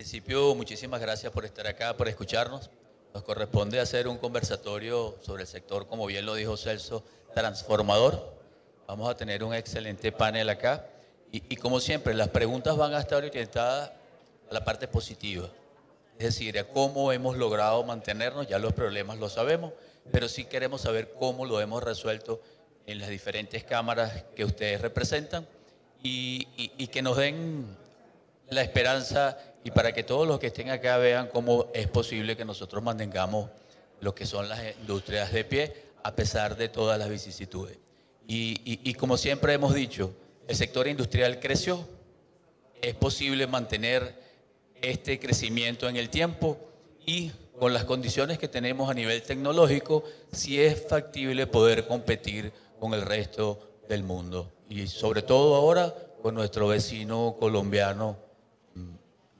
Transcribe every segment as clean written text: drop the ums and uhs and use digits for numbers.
principio, muchísimas gracias por estar acá, por escucharnos. Nos corresponde hacer un conversatorio sobre el sector, como bien lo dijo Celso, transformador. Vamos a tener un excelente panel acá. Y como siempre, las preguntas van a estar orientadas a la parte positiva. Es decir, a cómo hemos logrado mantenernos, ya los problemas los sabemos, pero sí queremos saber cómo lo hemos resuelto en las diferentes cámaras que ustedes representan y que nos den la esperanza y para que todos los que estén acá vean cómo es posible que nosotros mantengamos lo que son las industrias de pie a pesar de todas las vicisitudes. Y como siempre hemos dicho, el sector industrial creció, es posible mantener este crecimiento en el tiempo y con las condiciones que tenemos a nivel tecnológico, sí es factible poder competir con el resto del mundo. Y sobre todo ahora con nuestro vecino colombiano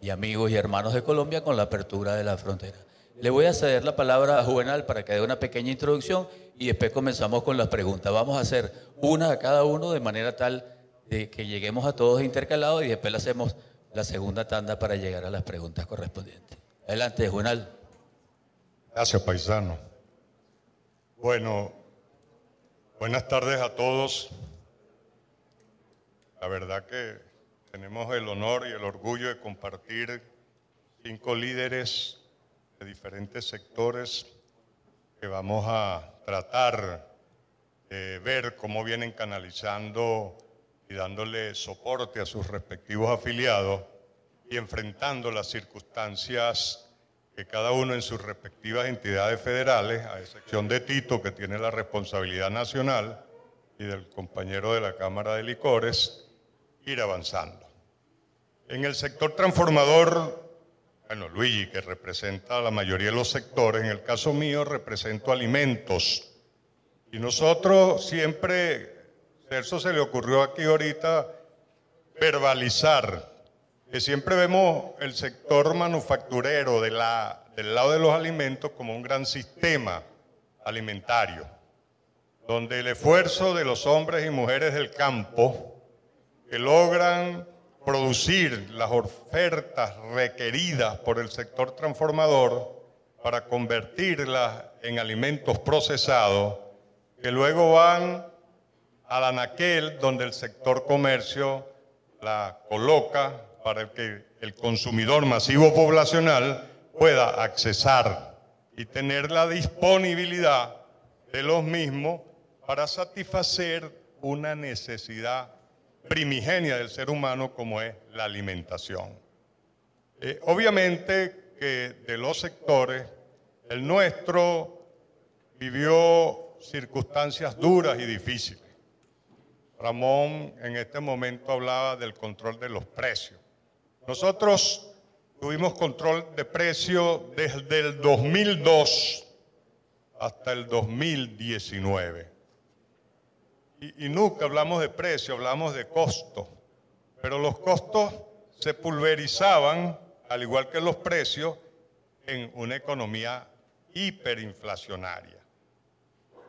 y amigos y hermanos de Colombia con la apertura de la frontera. Le voy a ceder la palabra a Juvenal para que dé una pequeña introducción y después comenzamos con las preguntas. Vamos a hacer una a cada uno de manera tal de que lleguemos a todos intercalados y después le hacemos la segunda tanda para llegar a las preguntas correspondientes. Adelante, Juvenal. Gracias, paisano. Bueno, buenas tardes a todos. La verdad que tenemos el honor y el orgullo de compartir 5 líderes de diferentes sectores que vamos a tratar de ver cómo vienen canalizando y dándole soporte a sus respectivos afiliados y enfrentando las circunstancias que cada uno en sus respectivas entidades federales, a excepción de Tito, que tiene la responsabilidad nacional, y del compañero de la Cámara de Licores, ir avanzando. En el sector transformador, bueno, Luigi, que representa a la mayoría de los sectores, en el caso mío represento alimentos. Y nosotros siempre, Celso se le ocurrió aquí ahorita, verbalizar, que siempre vemos el sector manufacturero del lado de los alimentos como un gran sistema alimentario, donde el esfuerzo de los hombres y mujeres del campo que logran producir las ofertas requeridas por el sector transformador para convertirlas en alimentos procesados que luego van al anaquel donde el sector comercio la coloca para que el consumidor masivo poblacional pueda accesar y tener la disponibilidad de los mismos para satisfacer una necesidad primigenia del ser humano como es la alimentación. Obviamente que de los sectores, el nuestro vivió circunstancias duras y difíciles. Ramón en este momento hablaba del control de los precios. Nosotros tuvimos control de precios desde el 2002 hasta el 2019. Y nunca hablamos de precio, hablamos de costo. Pero los costos se pulverizaban, al igual que los precios, en una economía hiperinflacionaria.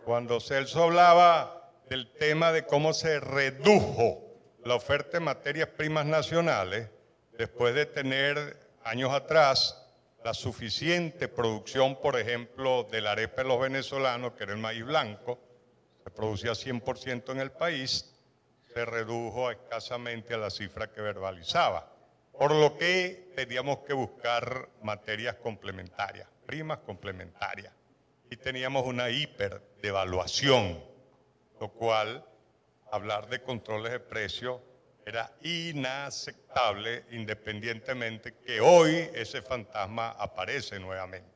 Cuando Celso hablaba del tema de cómo se redujo la oferta de materias primas nacionales, después de tener años atrás la suficiente producción, por ejemplo, de la arepa de los venezolanos, que era el maíz blanco, se producía 100% en el país, se redujo escasamente a la cifra que verbalizaba, por lo que teníamos que buscar materias complementarias, primas complementarias, y teníamos una hiperdevaluación, lo cual hablar de controles de precios era inaceptable, independientemente que hoy ese fantasma aparece nuevamente.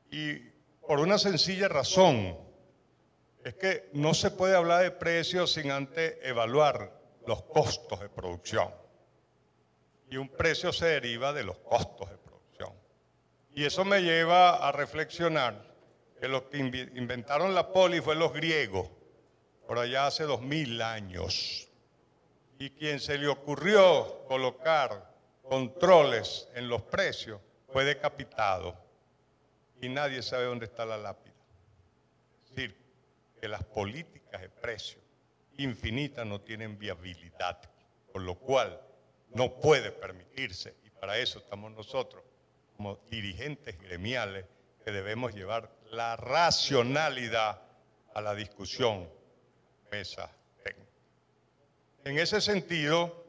Y por una sencilla razón, es que no se puede hablar de precios sin antes evaluar los costos de producción. Y un precio se deriva de los costos de producción. Y eso me lleva a reflexionar que los que inventaron la poli fue los griegos, por allá hace 2000 años. Y quien se le ocurrió colocar controles en los precios fue decapitado. Y nadie sabe dónde está la lápida. Es decir, que las políticas de precios infinitas no tienen viabilidad, por lo cual no puede permitirse. Y Para eso estamos nosotros, como dirigentes gremiales, que debemos llevar la racionalidad a la discusión, mesa técnica. En ese sentido,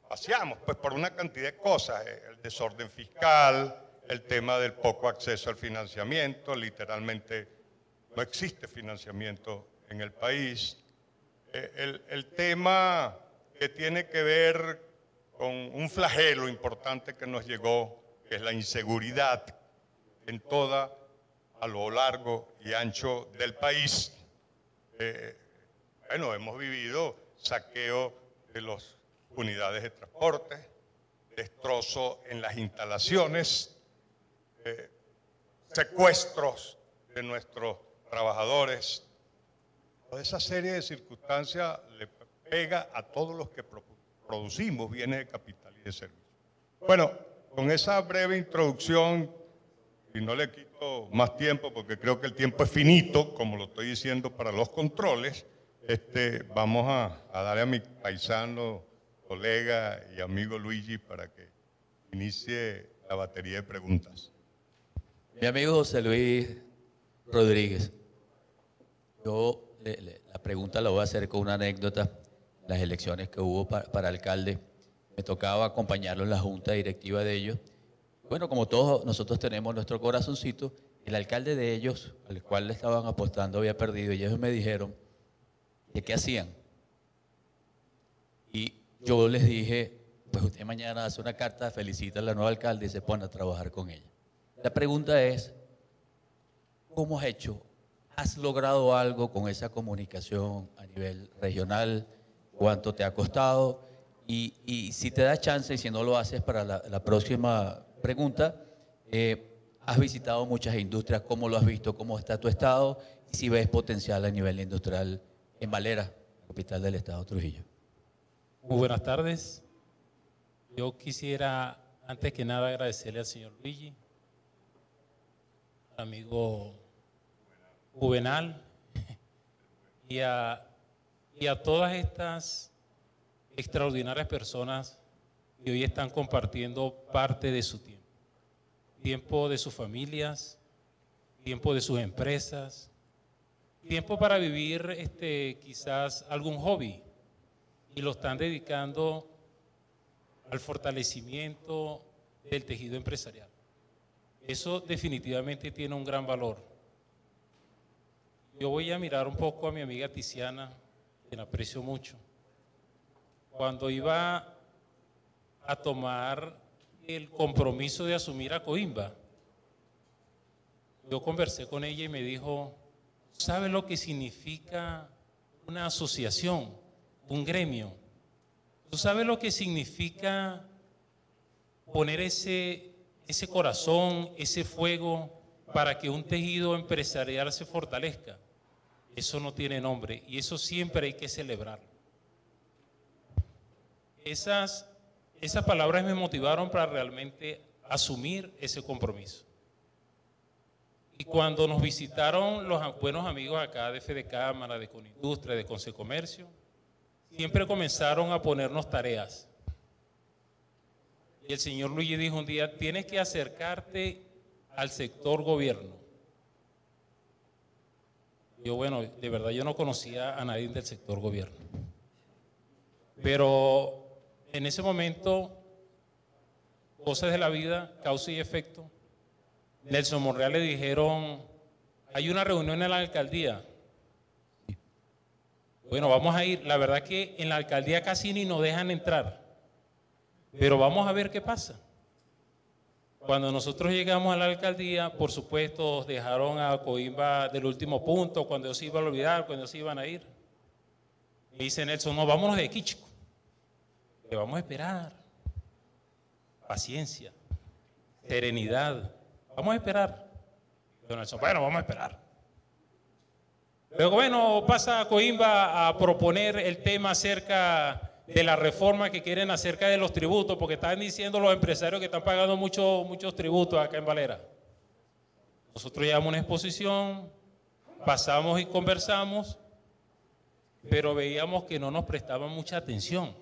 paseamos pues, por una cantidad de cosas, el desorden fiscal, el tema del poco acceso al financiamiento, literalmente no existe financiamiento en el país, el tema que tiene que ver con un flagelo importante que nos llegó, que es la inseguridad a lo largo y ancho del país. Bueno, hemos vivido saqueo de las unidades de transporte, destrozo en las instalaciones, secuestros de nuestros trabajadores. Toda esa serie de circunstancias le pega a todos los que producimos bienes de capital y de servicios. Bueno, con esa breve introducción, y no le quito más tiempo porque creo que el tiempo es finito, como lo estoy diciendo para los controles, vamos a darle a mi paisano, colega y amigo Luigi para que inicie la batería de preguntas. Mi amigo José Luis Rodríguez, yo la pregunta la voy a hacer con una anécdota. Las elecciones que hubo para alcalde, me tocaba acompañarlo en la junta directiva de ellos. Bueno, como todos nosotros tenemos nuestro corazoncito, el alcalde de ellos, al cual le estaban apostando, había perdido, y ellos me dijeron de qué hacían. Y yo les dije, pues usted mañana hace una carta, felicita a la nueva alcalde y se pone a trabajar con ella. La pregunta es, ¿cómo has hecho? ¿Has logrado algo con esa comunicación a nivel regional? ¿Cuánto te ha costado? Y si te da chance, y si no lo haces para la próxima pregunta, has visitado muchas industrias, ¿cómo lo has visto? ¿Cómo está tu estado? Y si ves potencial a nivel industrial en Valera, capital del estado Trujillo. Muy buenas tardes. Yo quisiera, antes que nada, agradecerle al señor Luigi, al amigo Juvenal y a todas estas extraordinarias personas que hoy están compartiendo parte de su tiempo. Tiempo de sus familias, tiempo de sus empresas, tiempo para vivir quizás algún hobby, y lo están dedicando al fortalecimiento del tejido empresarial. Eso definitivamente tiene un gran valor. Yo voy a mirar un poco a mi amiga Tiziana, quien aprecio mucho. Cuando iba a tomar el compromiso de asumir a Coimba, yo conversé con ella y me dijo, ¿sabe lo que significa una asociación, un gremio? ¿Tú sabes lo que significa poner ese corazón, ese fuego para que un tejido empresarial se fortalezca? Eso no tiene nombre y eso siempre hay que celebrarlo. Esas palabras me motivaron para realmente asumir ese compromiso. Y cuando nos visitaron los buenos amigos acá de Fede Cámara, de Conindustria, de Consecomercio, siempre comenzaron a ponernos tareas. Y el señor Luigi dijo un día, tienes que acercarte al sector gobierno. Yo, bueno, de verdad yo no conocía a nadie del sector gobierno. Pero en ese momento, cosas de la vida, causa y efecto, Nelson Monreal le dijeron, hay una reunión en la alcaldía. Bueno, vamos a ir. La verdad que en la alcaldía casi ni nos dejan entrar, pero vamos a ver qué pasa. Cuando nosotros llegamos a la alcaldía, por supuesto, dejaron a Coimba del último punto, cuando ellos se iban a olvidar, cuando ellos se iban a ir. Y dice Nelson, no, vámonos de aquí, chico. Que vamos a esperar. Paciencia, serenidad. Vamos a esperar. Don Nelson, bueno, vamos a esperar. Luego, bueno, pasa a Coimba a proponer el tema acerca de la reforma que quieren acerca de los tributos, porque están diciendo los empresarios que están pagando muchos tributos acá en Valera. Nosotros llevamos una exposición, pasamos y conversamos, pero veíamos que no nos prestaban mucha atención.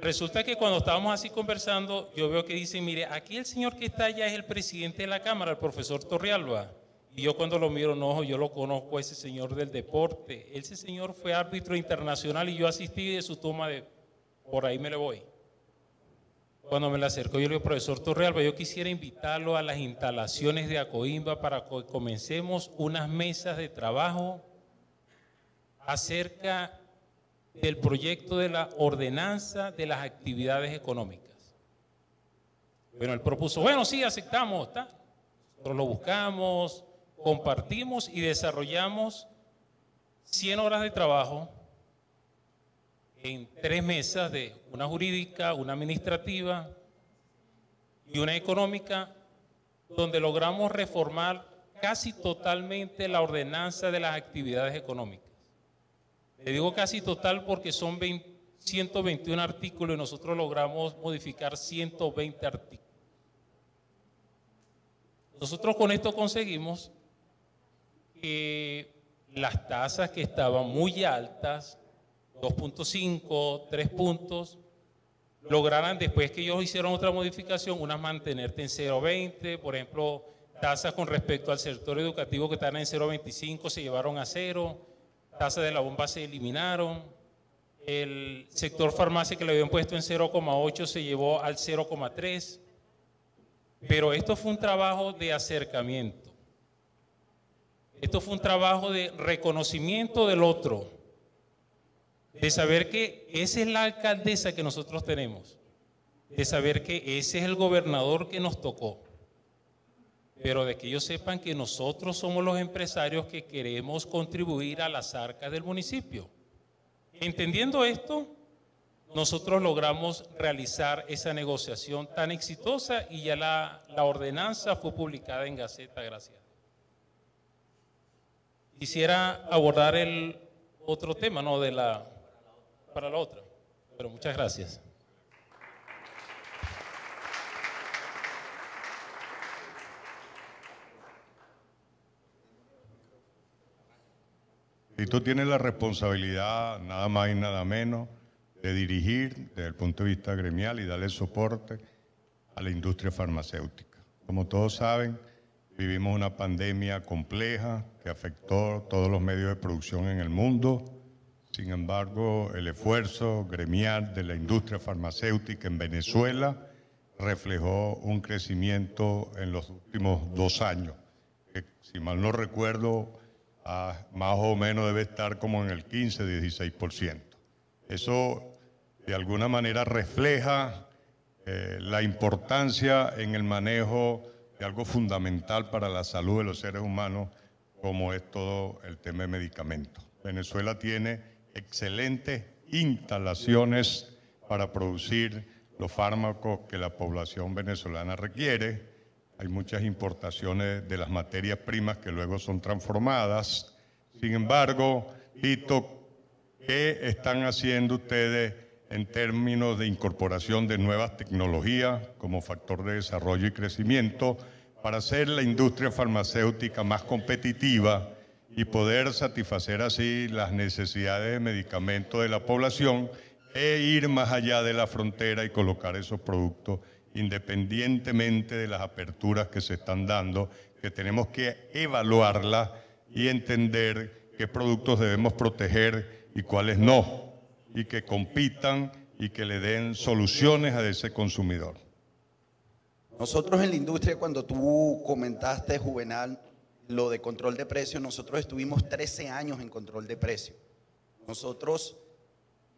Resulta que cuando estábamos así conversando, yo veo que dicen, mire, aquí el señor que está allá es el presidente de la Cámara, el profesor Torrealba. Y yo cuando lo miro, no, yo lo conozco, ese señor del deporte. Ese señor fue árbitro internacional y yo asistí de su toma de, por ahí me le voy. Cuando me le acercó, yo le digo, profesor Torrealba, yo quisiera invitarlo a las instalaciones de Acoimba para que comencemos unas mesas de trabajo acerca del proyecto de la ordenanza de las actividades económicas. Bueno, él propuso, bueno, sí, aceptamos, ¿está? Nosotros lo buscamos, compartimos y desarrollamos 100 horas de trabajo en 3 mesas, de una jurídica, una administrativa y una económica, donde logramos reformar casi totalmente la ordenanza de las actividades económicas. Le digo casi total porque son 121 artículos y nosotros logramos modificar 120 artículos. Nosotros con esto conseguimos que las tasas que estaban muy altas, 2.5, 3 puntos, lograran, después que ellos hicieron otra modificación, unas mantenerte en 0.20, por ejemplo, tasas con respecto al sector educativo que están en 0.25 se llevaron a 0, tasas de la bomba se eliminaron, el sector farmacia que le habían puesto en 0.8 se llevó al 0.3, pero esto fue un trabajo de acercamiento, esto fue un trabajo de reconocimiento del otro, de saber que esa es la alcaldesa que nosotros tenemos, de saber que ese es el gobernador que nos tocó, pero de que ellos sepan que nosotros somos los empresarios que queremos contribuir a las arcas del municipio. Entendiendo esto, nosotros logramos realizar esa negociación tan exitosa y ya la ordenanza fue publicada en Gaceta, gracias. Quisiera abordar el otro tema, no de la, para la otra, pero muchas gracias. Y tú tienes la responsabilidad, nada más y nada menos, de dirigir desde el punto de vista gremial y darle soporte a la industria farmacéutica. Como todos saben, vivimos una pandemia compleja que afectó todos los medios de producción en el mundo. Sin embargo, el esfuerzo gremial de la industria farmacéutica en Venezuela reflejó un crecimiento en los últimos 2 años, que si mal no recuerdo, más o menos debe estar como en el 15-16%. Eso de alguna manera refleja la importancia en el manejo de algo fundamental para la salud de los seres humanos, como es todo el tema de medicamentos. Venezuela tiene excelentes instalaciones para producir los fármacos que la población venezolana requiere. Hay muchas importaciones de las materias primas que luego son transformadas. Sin embargo, Tito, ¿qué están haciendo ustedes en términos de incorporación de nuevas tecnologías como factor de desarrollo y crecimiento para hacer la industria farmacéutica más competitiva y poder satisfacer así las necesidades de medicamentos de la población e ir más allá de la frontera y colocar esos productos independientemente de las aperturas que se están dando, que tenemos que evaluarlas y entender qué productos debemos proteger y cuáles no, y que compitan y que le den soluciones a ese consumidor? Nosotros en la industria, cuando tú comentaste, Juvenal, lo de control de precios, nosotros estuvimos 13 años en control de precios. Nosotros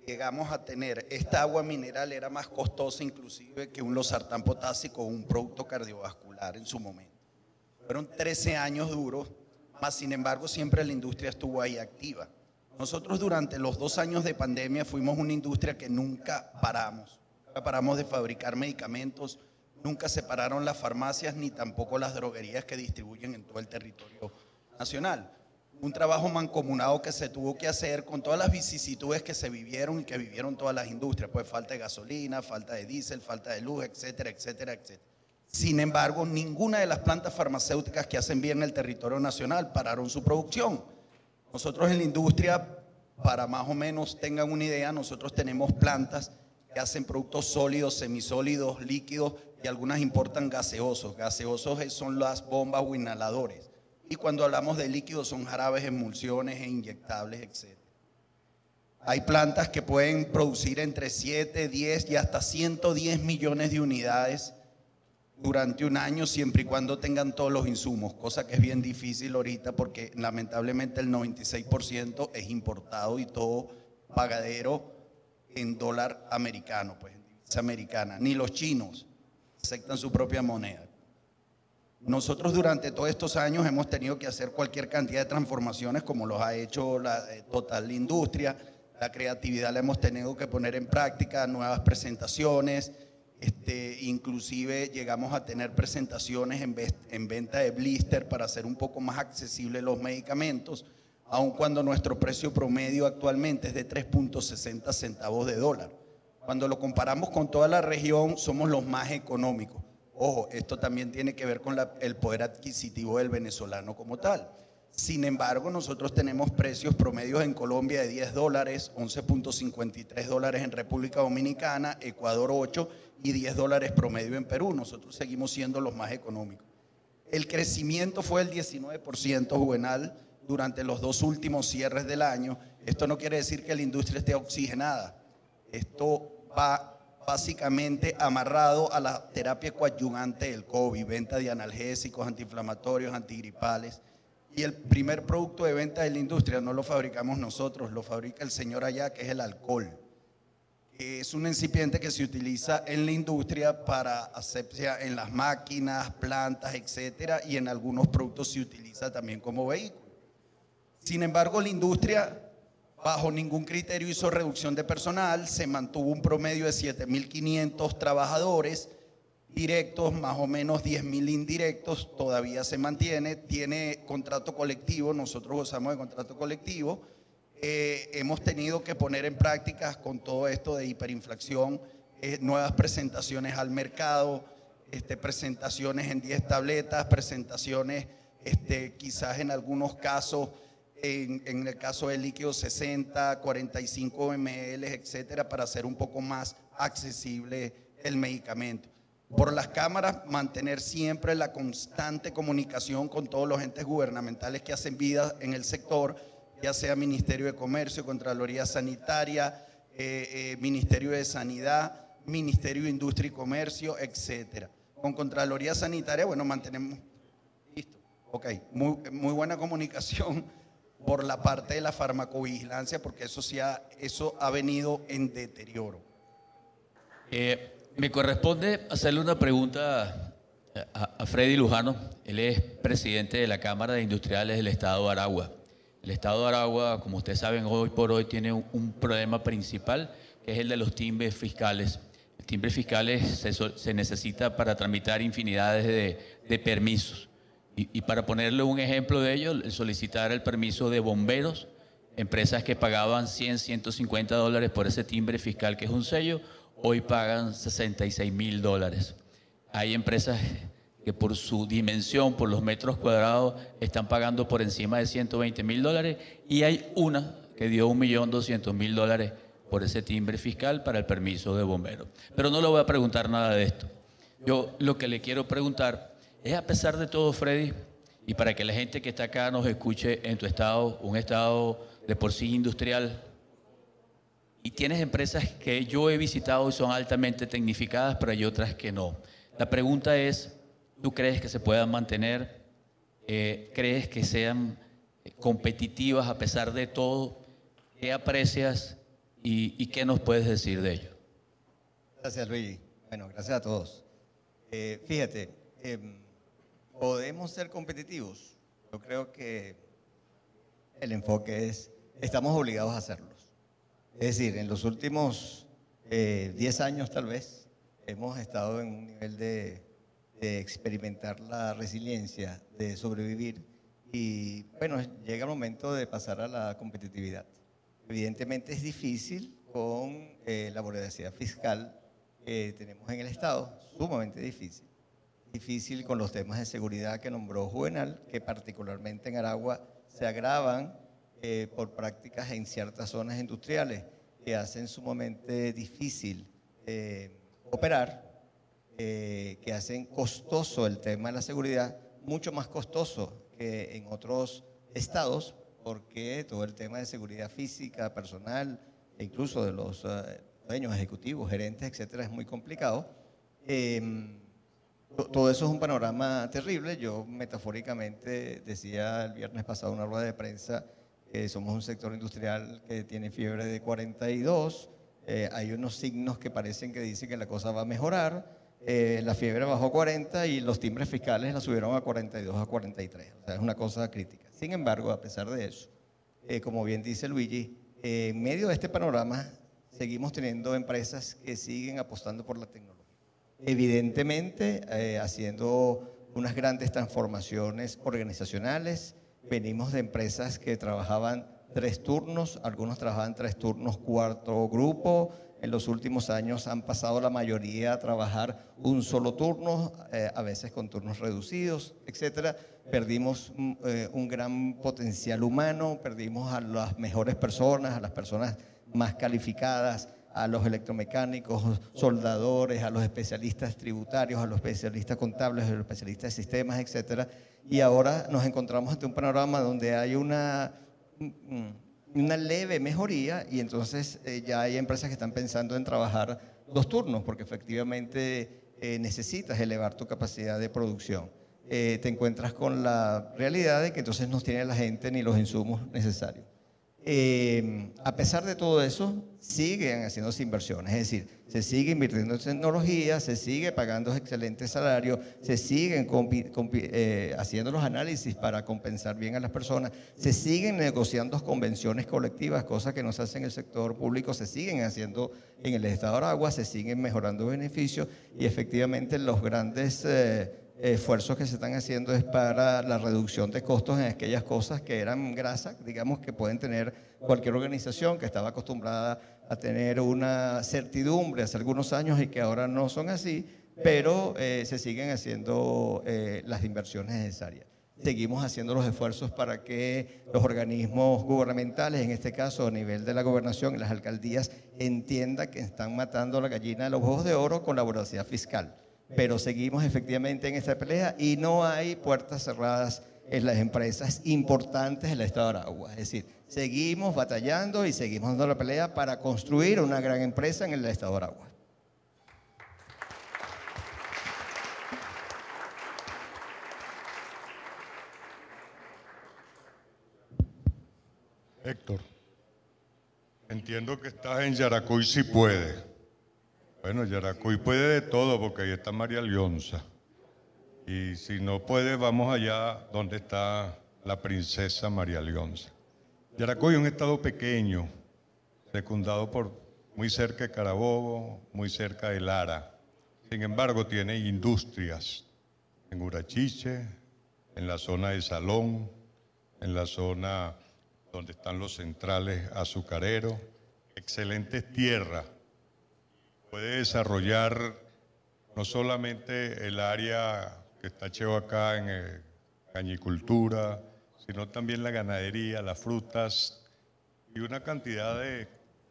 llegamos a tener, esta agua mineral era más costosa inclusive que un losartán potásico o un producto cardiovascular en su momento. Fueron 13 años duros, mas sin embargo siempre la industria estuvo ahí activa. Nosotros durante los 2 años de pandemia fuimos una industria que nunca paramos de fabricar medicamentos, nunca se pararon las farmacias ni tampoco las droguerías que distribuyen en todo el territorio nacional. Un trabajo mancomunado que se tuvo que hacer con todas las vicisitudes que se vivieron y que vivieron todas las industrias, pues falta de gasolina, falta de diésel, falta de luz, etcétera, etcétera, etcétera. Sin embargo, ninguna de las plantas farmacéuticas que hacen bien en el territorio nacional pararon su producción. Nosotros en la industria, para más o menos tengan una idea, nosotros tenemos plantas que que hacen productos sólidos, semisólidos, líquidos y algunas importan gaseosos. Gaseosos son las bombas o inhaladores. Y cuando hablamos de líquidos son jarabes, emulsiones e inyectables, etc. Hay plantas que pueden producir entre 7, 10 y hasta 110 millones de unidades durante un año, siempre y cuando tengan todos los insumos, cosa que es bien difícil ahorita porque lamentablemente el 96% es importado y todo pagadero en dólar americano, pues en divisa americana. Ni los chinos aceptan su propia moneda. Nosotros durante todos estos años hemos tenido que hacer cualquier cantidad de transformaciones como los ha hecho la Total Industria. La creatividad la hemos tenido que poner en práctica, nuevas presentaciones, inclusive llegamos a tener presentaciones en venta de blister para hacer un poco más accesibles los medicamentos, aun cuando nuestro precio promedio actualmente es de 3.60 centavos de dólar. Cuando lo comparamos con toda la región, somos los más económicos. Ojo, esto también tiene que ver con el poder adquisitivo del venezolano como tal. Sin embargo, nosotros tenemos precios promedios en Colombia de 10 dólares, 11.53 dólares en República Dominicana, Ecuador 8 y 10 dólares promedio en Perú. Nosotros seguimos siendo los más económicos. El crecimiento fue del 19%, Juvenal, durante los 2 últimos cierres del año. Esto no quiere decir que la industria esté oxigenada. Esto va básicamente amarrado a la terapia coadyuvante del COVID, venta de analgésicos, antiinflamatorios, antigripales. Y el primer producto de venta de la industria no lo fabricamos nosotros, lo fabrica el señor allá, que es el alcohol. Es un excipiente que se utiliza en la industria para asepsia en las máquinas, plantas, etcétera, y en algunos productos se utiliza también como vehículo. Sin embargo, la industria bajo ningún criterio hizo reducción de personal, se mantuvo un promedio de 7.500 trabajadores directos, más o menos 10.000 indirectos, todavía se mantiene, tiene contrato colectivo, nosotros gozamos de contrato colectivo. Hemos tenido que poner en práctica con todo esto de hiperinflación, nuevas presentaciones al mercado, presentaciones en 10 tabletas, presentaciones quizás en algunos casos, en el caso del líquido 60, 45 ml, etcétera, para hacer un poco más accesible el medicamento. Por las cámaras, mantener siempre la constante comunicación con todos los entes gubernamentales que hacen vida en el sector, ya sea Ministerio de Comercio, Contraloría Sanitaria, Ministerio de Sanidad, Ministerio de Industria y Comercio, etcétera. Con Contraloría Sanitaria, bueno, mantenemos, listo, ok, muy buena comunicación por la parte de la farmacovigilancia, porque eso ha venido en deterioro. Me corresponde hacerle una pregunta a Freddy Lujano. Él es presidente de la Cámara de Industriales del Estado de Aragua. El Estado de Aragua, como ustedes saben, hoy por hoy tiene un problema principal, que es el de los timbres fiscales. El timbre fiscales se necesita para tramitar infinidades de permisos. Y para ponerle un ejemplo de ello, solicitar el permiso de bomberos, empresas que pagaban 100, 150 dólares por ese timbre fiscal que es un sello, hoy pagan 66.000 dólares. Hay empresas que por su dimensión, por los metros cuadrados, están pagando por encima de 120.000 dólares y hay una que dio 1.200.000 dólares por ese timbre fiscal para el permiso de bomberos. Pero no le voy a preguntar nada de esto. Yo lo que le quiero preguntar es, a pesar de todo, Freddy, y para que la gente que está acá nos escuche en tu estado, un estado de por sí industrial, y tienes empresas que yo he visitado y son altamente tecnificadas, pero hay otras que no. La pregunta es, ¿tú crees que se puedan mantener? ¿Crees que sean competitivas a pesar de todo? ¿Qué aprecias y qué nos puedes decir de ello? Gracias, Luigi. Bueno, gracias a todos. Fíjate, podemos ser competitivos. Yo creo que el enfoque es, estamos obligados a hacerlos. Es decir, en los últimos 10 años tal vez, hemos estado en un nivel de experimentar la resiliencia, de sobrevivir y bueno, llega el momento de pasar a la competitividad. Evidentemente es difícil con la voracidad fiscal que tenemos en el Estado, sumamente difícil. Difícil con los temas de seguridad que nombró Juvenal, que particularmente en Aragua se agravan por prácticas en ciertas zonas industriales que hacen sumamente difícil operar, que hacen costoso el tema de la seguridad, mucho más costoso que en otros estados, porque todo el tema de seguridad física, personal, e incluso de los dueños, ejecutivos, gerentes, etcétera, es muy complicado. Todo eso es un panorama terrible. Yo metafóricamente decía el viernes pasado en una rueda de prensa que somos un sector industrial que tiene fiebre de 42. Hay unos signos que parecen que dicen que la cosa va a mejorar. La fiebre bajó a 40 y los timbres fiscales la subieron a 42, a 43. O sea, es una cosa crítica. Sin embargo, a pesar de eso, como bien dice Luigi, en medio de este panorama seguimos teniendo empresas que siguen apostando por la tecnología. Evidentemente, haciendo unas grandes transformaciones organizacionales. Venimos de empresas que trabajaban 3 turnos, algunos trabajaban 3 turnos, 4 grupo. En los últimos años han pasado la mayoría a trabajar un solo turno, a veces con turnos reducidos, etcétera. Perdimos un gran potencial humano, perdimos a las mejores personas, a las personas más calificadas, a los electromecánicos, soldadores, a los especialistas tributarios, a los especialistas contables, a los especialistas de sistemas, etcétera. Y ahora nos encontramos ante un panorama donde hay una leve mejoría y entonces ya hay empresas que están pensando en trabajar 2 turnos porque efectivamente necesitas elevar tu capacidad de producción. Te encuentras con la realidad de que entonces no tiene la gente ni los insumos necesarios. A pesar de todo eso, siguen haciéndose inversiones, es decir, se sigue invirtiendo en tecnología, se sigue pagando excelentes salarios, se siguen haciendo los análisis para compensar bien a las personas, se siguen negociando convenciones colectivas, cosas que no se hacen en el sector público, se siguen haciendo en el Estado de Aragua, se siguen mejorando beneficios y efectivamente los grandes esfuerzos que se están haciendo es para la reducción de costos en aquellas cosas que eran grasa, digamos, que pueden tener cualquier organización que estaba acostumbrada a tener una certidumbre hace algunos años y que ahora no son así, pero se siguen haciendo las inversiones necesarias. Seguimos haciendo los esfuerzos para que los organismos gubernamentales, en este caso a nivel de la gobernación y las alcaldías, entiendan que están matando a la gallina de los huevos de oro con la voracidad fiscal. Pero seguimos efectivamente en esta pelea y no hay puertas cerradas en las empresas importantes del Estado de Aragua. Es decir, seguimos batallando y seguimos dando la pelea para construir una gran empresa en el Estado de Aragua. Héctor, entiendo que estás en Yaracuy si puede. Bueno, Yaracuy puede de todo porque ahí está María Leonza. Y si no puede, vamos allá donde está la princesa María Leonza. Yaracuy es un estado pequeño, secundado por muy cerca de Carabobo, muy cerca de Lara. Sin embargo, tiene industrias en Urachiche, en la zona de Salón, en la zona donde están los centrales azucareros, excelentes tierras. Puede desarrollar no solamente el área que está hecho acá en cañicultura, sino también la ganadería, las frutas y una cantidad de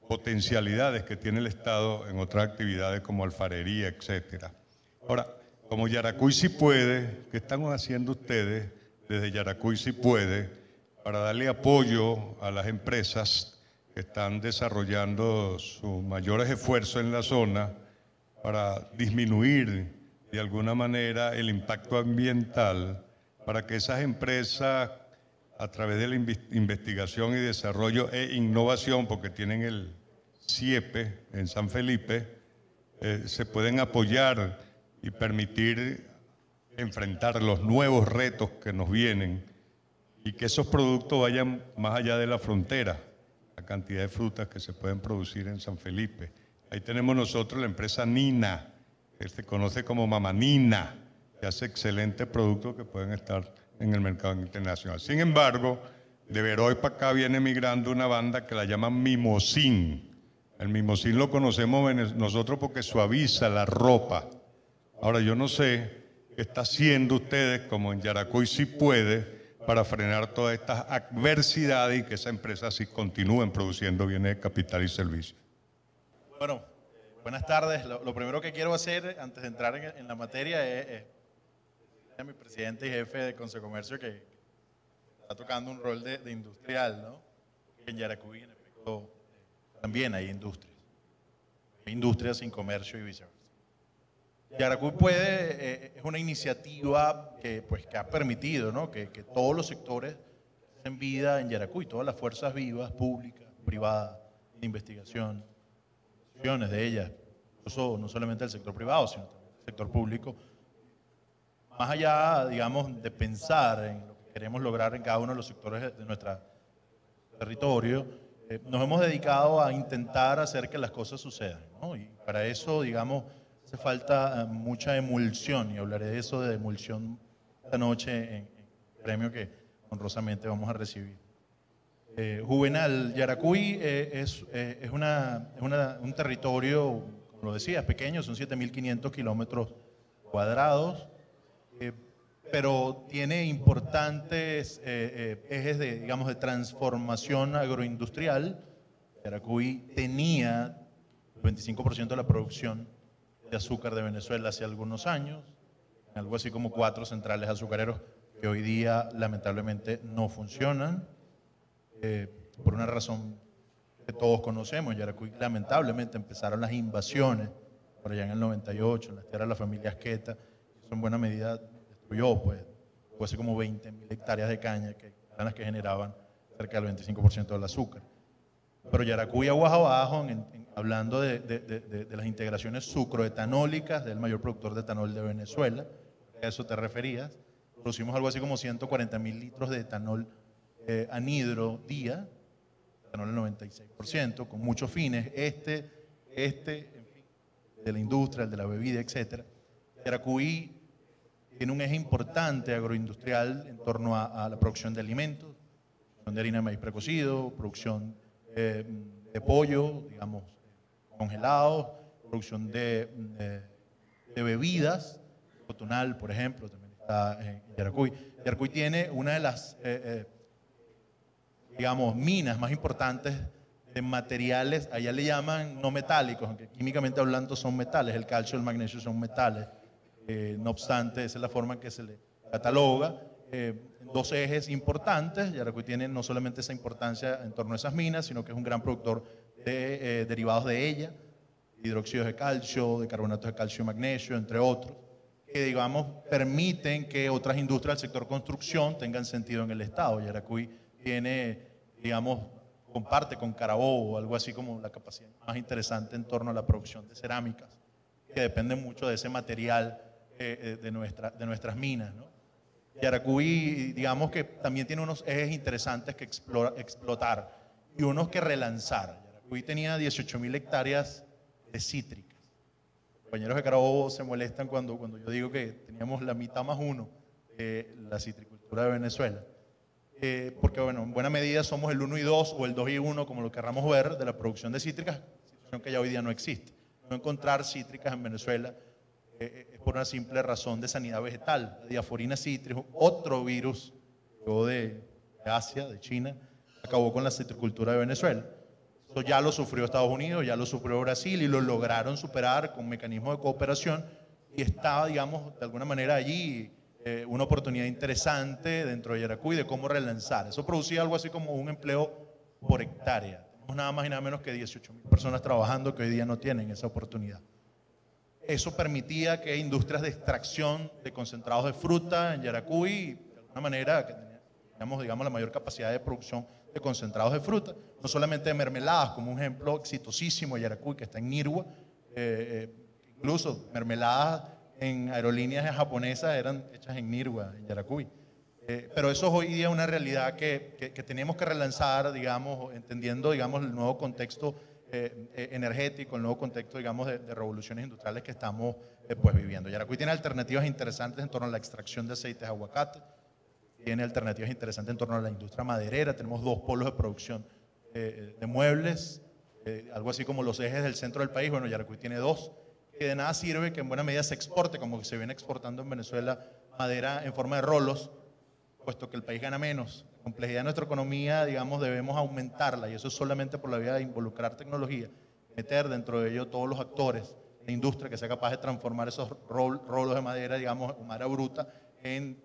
potencialidades que tiene el Estado en otras actividades como alfarería, etcétera. Ahora, como Yaracuy sí puede, ¿qué están haciendo ustedes desde Yaracuy sí puede para darle apoyo a las empresas que están desarrollando sus mayores esfuerzos en la zona para disminuir de alguna manera el impacto ambiental, para que esas empresas, a través de la investigación y desarrollo e innovación, porque tienen el CIEPE en San Felipe, se pueden apoyar y permitir enfrentar los nuevos retos que nos vienen y que esos productos vayan más allá de la frontera? La cantidad de frutas que se pueden producir en San Felipe. Ahí tenemos nosotros la empresa Nina, que se conoce como Mamá Nina, que hace excelentes productos que pueden estar en el mercado internacional. Sin embargo, de Veroy para acá viene migrando una banda que la llaman Mimosín. El mimosín lo conocemos nosotros porque suaviza la ropa. Ahora, yo no sé qué está haciendo ustedes, como en Yaracuy sí puede, para frenar todas estas adversidades y que esas empresas sí continúen produciendo bienes de capital y servicios. Bueno, Buenas tardes. Lo primero que quiero hacer antes de entrar en la materia es a mi presidente y jefe de Consecomercio que está tocando un rol de industrial, ¿no? En Yaracuy, en efecto, también hay industrias. Hay industrias sin comercio y viceversa. Yaracuy es una iniciativa que ha permitido, ¿no? que todos los sectores hacen vida en Yaracuy, todas las fuerzas vivas, públicas, privadas, de investigación, de ellas, incluso no solamente del sector privado, sino también del sector público, más allá, digamos, de pensar en lo que queremos lograr en cada uno de los sectores de nuestro territorio, nos hemos dedicado a intentar hacer que las cosas sucedan, ¿no? Y para eso, digamos, hace falta mucha emulsión, y hablaré de eso de emulsión esta noche en el premio que honrosamente vamos a recibir. Juvenal, Yaracuy es un territorio, como lo decía, es pequeño, son 7.500 kilómetros cuadrados, pero tiene importantes ejes de transformación agroindustrial. Yaracuy tenía el 25% de la producción de azúcar de Venezuela hace algunos años, algo así como 4 centrales azucareros que hoy día lamentablemente no funcionan. Por una razón que todos conocemos, Yaracuy lamentablemente empezaron las invasiones por allá en el 98, en las tierras de la familia Asqueta, y eso en buena medida destruyó, fue así como 20.000 hectáreas de caña, que eran las que generaban cerca del 25% del azúcar. Pero Yaracuy, aguas abajo, hablando de las integraciones sucroetanólicas, del mayor productor de etanol de Venezuela, a eso te referías, producimos algo así como 140.000 litros de etanol anhidro día, etanol al 96%, con muchos fines, en fin, de la industria, el de la bebida, etc. Yaracuy tiene un eje importante agroindustrial en torno a la producción de alimentos, producción de harina de maíz precocido, producción de pollo, digamos, congelados, producción de bebidas, cotonal, por ejemplo, también está en Yaracuy. Yaracuy tiene una de las digamos, minas más importantes de materiales, allá le llaman no metálicos, aunque químicamente hablando son metales, el calcio y el magnesio son metales, no obstante, esa es la forma en que se le cataloga. Dos ejes importantes, Yaracuy tiene no solamente esa importancia en torno a esas minas, sino que es un gran productor de derivados de ella, hidróxidos de calcio, de carbonatos de calcio y magnesio, entre otros, que digamos permiten que otras industrias del sector construcción tengan sentido en el Estado. Yaracuy tiene, digamos, comparte con Carabobo algo así como la capacidad más interesante en torno a la producción de cerámicas, que depende mucho de ese material de nuestras minas, ¿no? Yaracuy, digamos que también tiene unos ejes interesantes que explotar y unos que relanzar. Yaracuy tenía 18.000 hectáreas de cítricas. Los compañeros de Carabobo se molestan cuando yo digo que teníamos la mitad más uno de la citricultura de Venezuela. Porque, bueno, en buena medida somos el 1 y 2 o el 2 y 1, como lo querramos ver, de la producción de cítricas, situación que ya hoy día no existe. No encontrar cítricas en Venezuela es por una simple razón de sanidad vegetal. La diaforina citris, otro virus que llegó de Asia, de China, acabó con la citricultura de Venezuela. Eso ya lo sufrió Estados Unidos, ya lo sufrió Brasil y lo lograron superar con mecanismos de cooperación y estaba, digamos, de alguna manera allí una oportunidad interesante dentro de Yaracuy de cómo relanzar. Eso producía algo así como un empleo por hectárea. Tenemos nada más y nada menos que 18.000 personas trabajando que hoy día no tienen esa oportunidad. Eso permitía que industrias de extracción de concentrados de fruta en Yaracuy, de alguna manera, que teníamos, digamos, la mayor capacidad de producción de concentrados de fruta, no solamente de mermeladas, como un ejemplo exitosísimo de Yaracuy, que está en Nirgua, incluso mermeladas en aerolíneas japonesas eran hechas en Nirgua, en Yaracuy. Pero eso es hoy día una realidad que tenemos que relanzar, digamos, entendiendo, digamos, el nuevo contexto energético, el nuevo contexto, digamos, de revoluciones industriales que estamos pues viviendo. Yaracuy tiene alternativas interesantes en torno a la extracción de aceites de aguacate, tiene alternativas interesantes en torno a la industria maderera, tenemos 2 polos de producción de muebles, algo así como los ejes del centro del país. Bueno, Yaracuy tiene 2, que de nada sirve que en buena medida se exporte, como que se viene exportando en Venezuela madera en forma de rolos, puesto que el país gana menos. La complejidad de nuestra economía, digamos, debemos aumentarla, y eso es solamente por la vía de involucrar tecnología. meter dentro de ello todos los actores de industria que sea capaz de transformar esos rolos de madera, digamos, o madera bruta, en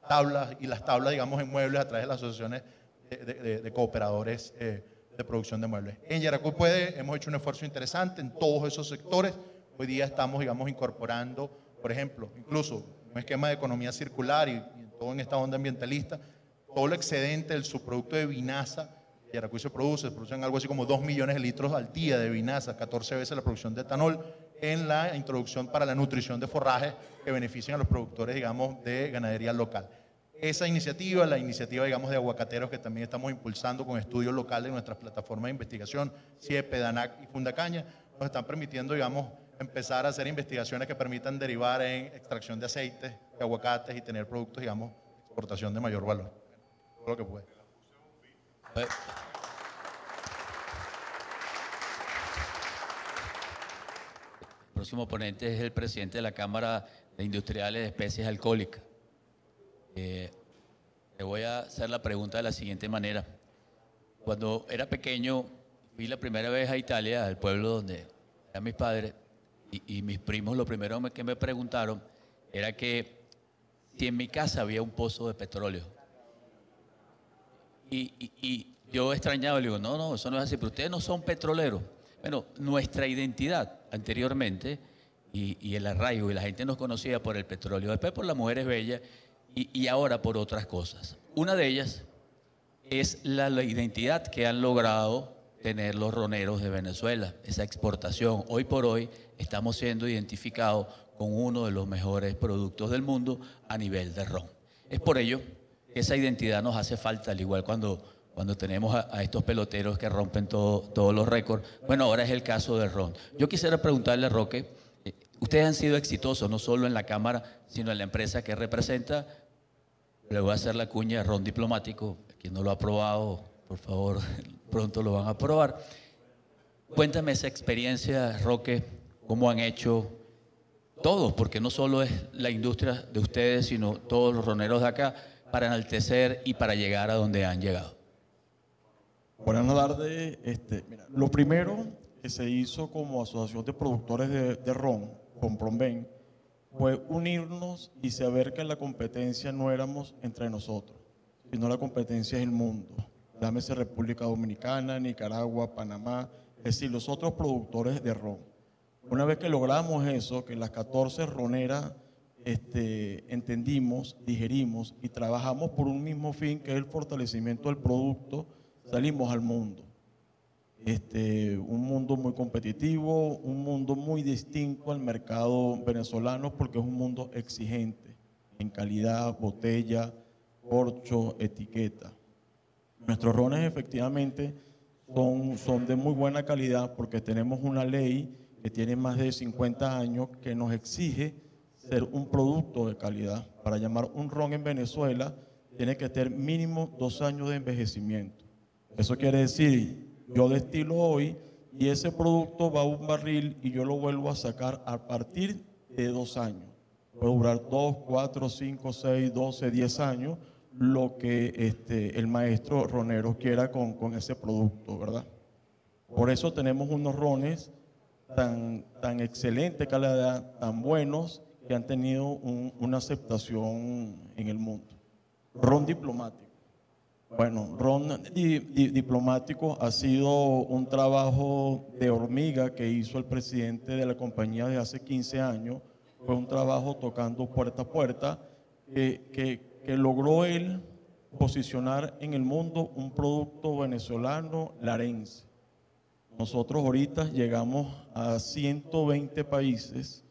tablas, y las tablas, digamos, en muebles a través de las asociaciones de cooperadores de producción de muebles. En Yaracuy hemos hecho un esfuerzo interesante en todos esos sectores. Hoy día estamos, digamos, incorporando, por ejemplo, incluso un esquema de economía circular y todo en esta onda ambientalista, todo lo excedente del subproducto de vinaza. Yaracuy se producen algo así como 2 millones de litros al día de vinaza, 14 veces la producción de etanol, en la introducción para la nutrición de forrajes que benefician a los productores, digamos, de ganadería local. Esa iniciativa, la iniciativa, digamos, de aguacateros que también estamos impulsando con estudios locales en nuestras plataformas de investigación, CIEPE, DANAC y Fundacaña, nos están permitiendo, digamos, empezar a hacer investigaciones que permitan derivar en extracción de aceites, de aguacates y tener productos, digamos, de exportación de mayor valor. Todo lo que puede. El próximo ponente es el presidente de la Cámara de Industriales de Especies Alcohólicas. Le voy a hacer la pregunta de la siguiente manera. Cuando era pequeño, fui la primera vez a Italia, al pueblo donde eran mis padres, y mis primos, lo primero que me preguntaron era que si en mi casa había un pozo de petróleo. Y yo extrañaba, le digo, no, eso no es así, pero ustedes no son petroleros. Bueno, nuestra identidad anteriormente y el arraigo, y la gente nos conocía por el petróleo, después por las mujeres bellas y ahora por otras cosas. Una de ellas es la identidad que han logrado tener los roneros de Venezuela, esa exportación. Hoy por hoy estamos siendo identificados con uno de los mejores productos del mundo a nivel de ron. Es por ello que esa identidad nos hace falta, al igual cuando tenemos a estos peloteros que rompen todos los récords. Bueno, ahora es el caso del ron. Yo quisiera preguntarle a Roque, ustedes han sido exitosos no solo en la Cámara, sino en la empresa que representa. Le voy a hacer la cuña, ron diplomático. Quien no lo ha probado, por favor, pronto lo van a probar. Cuéntame esa experiencia, Roque, cómo han hecho todos, porque no solo es la industria de ustedes, sino todos los roneros de acá, para enaltecer y para llegar a donde han llegado. Buenas tardes. Mira, lo primero que se hizo como asociación de productores de ron, con Pronven, fue unirnos y saber que la competencia no éramos entre nosotros, sino la competencia es el mundo. Llámese República Dominicana, Nicaragua, Panamá, es decir, los otros productores de ron. Una vez que logramos eso, que las 14 roneras entendimos, digerimos y trabajamos por un mismo fin, que es el fortalecimiento del producto, salimos al mundo. Un mundo muy competitivo, un mundo muy distinto al mercado venezolano, porque es un mundo exigente en calidad, botella, corcho, etiqueta. Nuestros rones efectivamente son de muy buena calidad, porque tenemos una ley que tiene más de 50 años que nos exige ser un producto de calidad. Para llamar un ron en Venezuela tiene que tener mínimo 2 años de envejecimiento. Eso quiere decir, yo destilo hoy y ese producto va a un barril y yo lo vuelvo a sacar a partir de 2 años. Puede durar 2, 4, 5, 6, 12, 10 años, lo que el maestro ronero quiera con ese producto, ¿verdad? Por eso tenemos unos rones tan excelente calidad, tan buenos, que han tenido una aceptación en el mundo. Ron diplomático. Bueno, ron diplomático ha sido un trabajo de hormiga que hizo el presidente de la compañía de hace 15 años. Fue un trabajo tocando puerta a puerta que logró él posicionar en el mundo un producto venezolano larense. Nosotros ahorita llegamos a 120 países.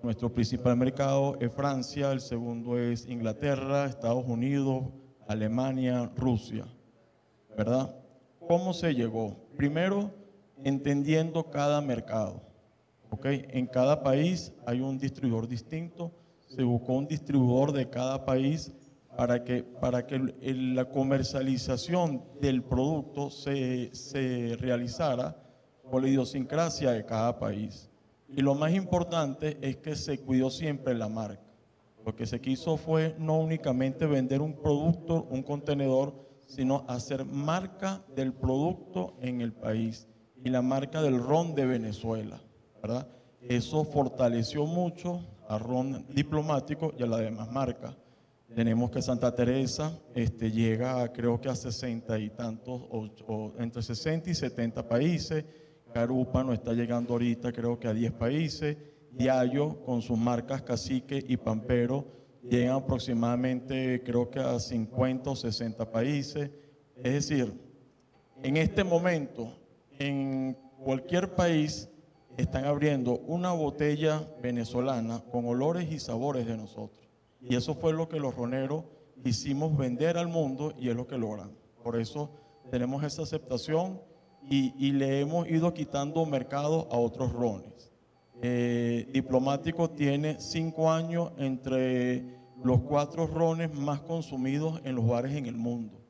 Nuestro principal mercado es Francia, el segundo es Inglaterra, Estados Unidos, Alemania, Rusia, ¿verdad? ¿Cómo se llegó? Primero, entendiendo cada mercado, ¿ok? En cada país hay un distribuidor distinto, se buscó un distribuidor de cada país para que la comercialización del producto se realizara por la idiosincrasia de cada país. Y lo más importante es que se cuidó siempre la marca. Lo que se quiso fue no únicamente vender un producto, un contenedor, sino hacer marca del producto en el país. y la marca del ron de Venezuela, ¿verdad? Eso fortaleció mucho a Ron Diplomático y a las demás marcas. Tenemos que Santa Teresa llega creo que a 60 y tantos, o entre 60 y 70 países. Carupa no está llegando ahorita creo que a 10 países. Diallo con sus marcas Cacique y Pampero llegan aproximadamente creo que a 50 o 60 países. Es decir, en este momento en cualquier país están abriendo una botella venezolana con olores y sabores de nosotros. Y eso fue lo que los roneros hicimos vender al mundo y es lo que logramos. Por eso tenemos esa aceptación y le hemos ido quitando mercado a otros rones. Diplomático tiene 5 años entre los 4 rones más consumidos en los bares en el mundo.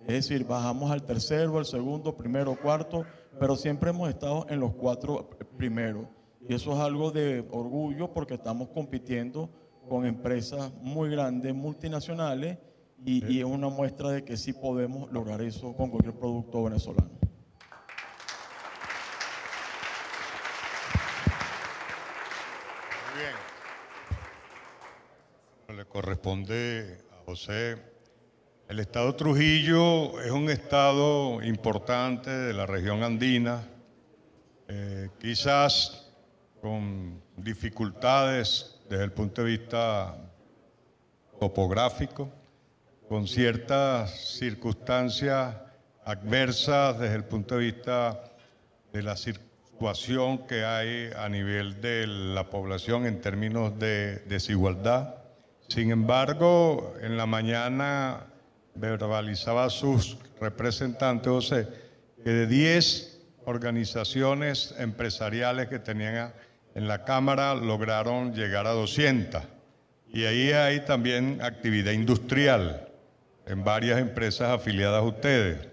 Es decir, bajamos al tercero, al segundo, primero, cuarto, pero siempre hemos estado en los 4 primeros. Y eso es algo de orgullo porque estamos compitiendo con empresas muy grandes, multinacionales, y es una muestra de que sí podemos lograr eso con cualquier producto venezolano. Muy bien. Le corresponde a José. El estado Trujillo es un estado importante de la región andina, quizás con dificultades desde el punto de vista topográfico, con ciertas circunstancias adversas desde el punto de vista de la situación que hay a nivel de la población en términos de desigualdad. Sin embargo, en la mañana verbalizaba a sus representantes, José, que de 10 organizaciones empresariales que tenían en la Cámara lograron llegar a 200. Y ahí hay también actividad industrial en varias empresas afiliadas a ustedes.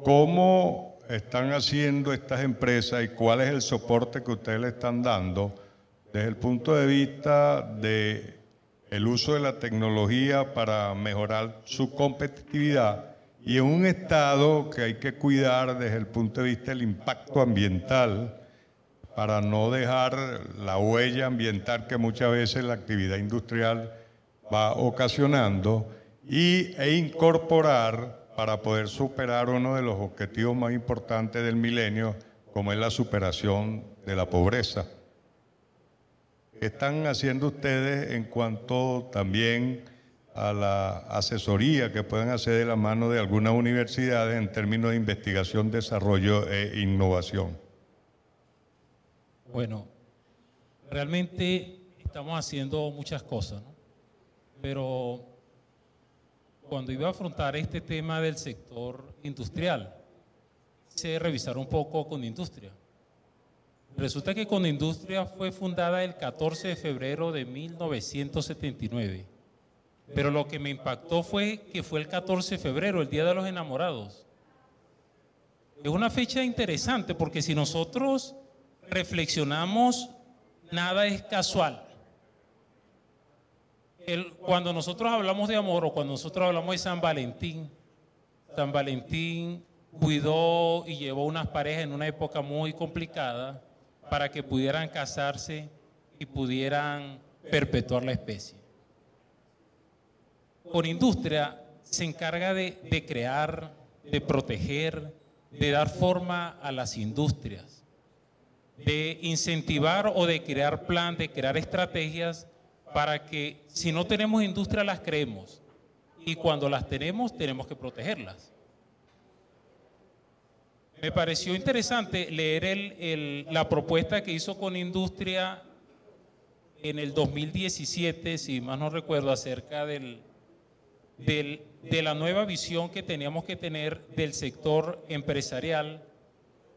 ¿Cómo están haciendo estas empresas y cuál es el soporte que ustedes le están dando desde el punto de vista de el uso de la tecnología para mejorar su competitividad y en un estado que hay que cuidar desde el punto de vista del impacto ambiental para no dejar la huella ambiental que muchas veces la actividad industrial va ocasionando e incorporar para poder superar uno de los objetivos más importantes del milenio, como es la superación de la pobreza? ¿Qué están haciendo ustedes en cuanto también a la asesoría que pueden hacer de la mano de algunas universidades en términos de investigación, desarrollo e innovación? Bueno, realmente estamos haciendo muchas cosas, ¿no? Pero cuando iba a afrontar este tema del sector industrial, quise revisar un poco con industria. Resulta que Conindustria fue fundada el 14 de febrero de 1979, pero lo que me impactó fue que fue el 14 de febrero, el Día de los Enamorados. Es una fecha interesante porque si nosotros reflexionamos, nada es casual. Cuando nosotros hablamos de amor o cuando nosotros hablamos de San Valentín cuidó y llevó unas parejas en una época muy complicada para que pudieran casarse y pudieran perpetuar la especie. Conindustria se encarga de crear, de proteger, de dar forma a las industrias, de incentivar o de crear plan, de crear estrategias para que si no tenemos industria las creemos y cuando las tenemos tenemos que protegerlas. Me pareció interesante leer la propuesta que hizo Conindustria en el 2017, si más no recuerdo, acerca de la nueva visión que teníamos que tener del sector empresarial,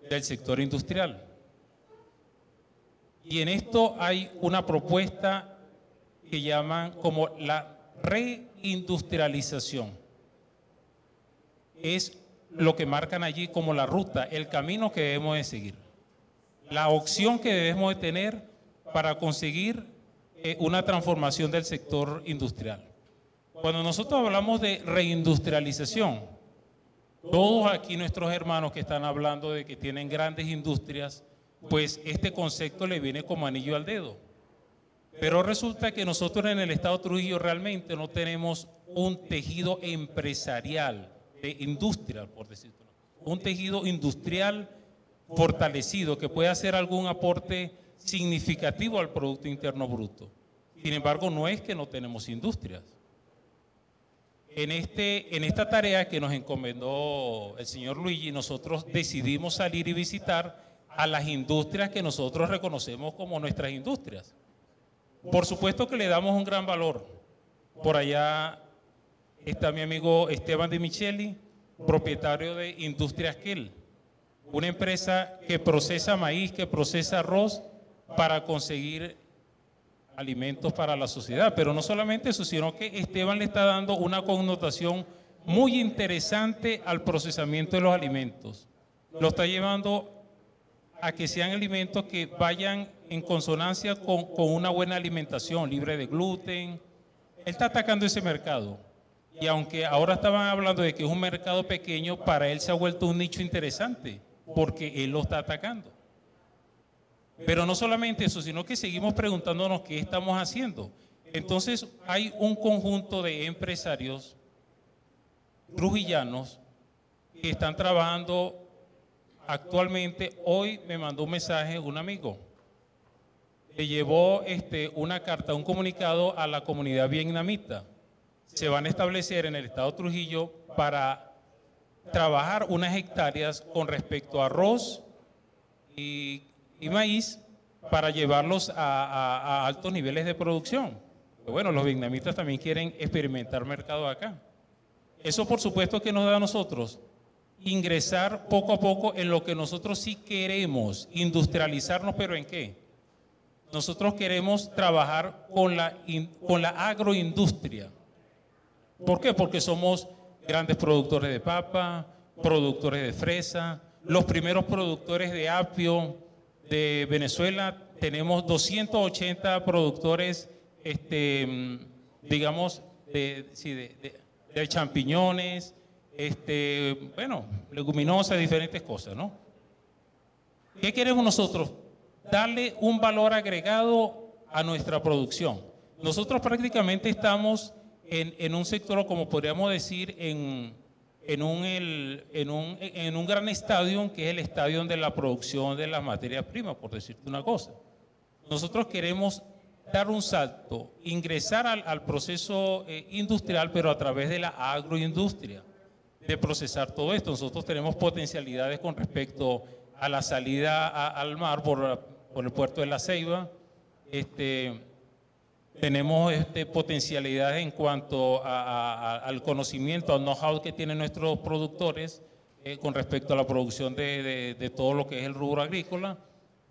del sector industrial. Y en esto hay una propuesta que llaman como la reindustrialización. Es lo que marcan allí como la ruta, el camino que debemos de seguir, la opción que debemos de tener para conseguir una transformación del sector industrial. Cuando nosotros hablamos de reindustrialización, Todos aquí nuestros hermanos que están hablando de que tienen grandes industrias, pues este concepto le viene como anillo al dedo. Pero resulta que nosotros en el estado de Trujillo realmente no tenemos un tejido empresarial de industria, por decirlo. Un tejido industrial fortalecido que pueda hacer algún aporte significativo al Producto Interno Bruto. Sin embargo, no es que no tenemos industrias. En esta tarea que nos encomendó el señor Luigi, nosotros decidimos salir y visitar a las industrias que nosotros reconocemos como nuestras industrias. Por supuesto que le damos un gran valor. Por allá está mi amigo Esteban de Micheli, propietario de Industria Esquel, una empresa que procesa maíz, que procesa arroz para conseguir alimentos para la sociedad. Pero no solamente eso, sino que Esteban le está dando una connotación muy interesante al procesamiento de los alimentos. Lo está llevando a que sean alimentos que vayan en consonancia con una buena alimentación, libre de gluten. Él está atacando ese mercado. Y aunque ahora estaban hablando de que es un mercado pequeño, para él se ha vuelto un nicho interesante, porque él lo está atacando. Pero no solamente eso, sino que seguimos preguntándonos qué estamos haciendo. Entonces hay un conjunto de empresarios trujillanos que están trabajando actualmente. Hoy me mandó un mensaje un amigo. Le llevó una carta, un comunicado a la comunidad vietnamita. Se van a establecer en el estado de Trujillo para trabajar unas hectáreas con respecto a arroz y maíz para llevarlos a altos niveles de producción. Pero bueno, los vietnamitas también quieren experimentar mercado acá. Eso por supuesto que nos da a nosotros ingresar poco a poco en lo que nosotros sí queremos, industrializarnos, pero ¿en qué? Nosotros queremos trabajar con la agroindustria. ¿Por qué? Porque somos grandes productores de papa, productores de fresa, los primeros productores de apio de Venezuela. Tenemos 280 productores, digamos, de champiñones, bueno, leguminosas, diferentes cosas, ¿no? ¿Qué queremos nosotros? Darle un valor agregado a nuestra producción. Nosotros prácticamente estamos en un sector, como podríamos decir, en un gran estadio, que es el estadio de la producción de las materias primas, por decirte una cosa. Nosotros queremos dar un salto, ingresar al proceso industrial, pero a través de la agroindustria, de procesar todo esto. Nosotros tenemos potencialidades con respecto a la salida al mar por el puerto de La Ceiba. Tenemos potencialidades en cuanto al conocimiento, al know-how que tienen nuestros productores con respecto a la producción de todo lo que es el rubro agrícola.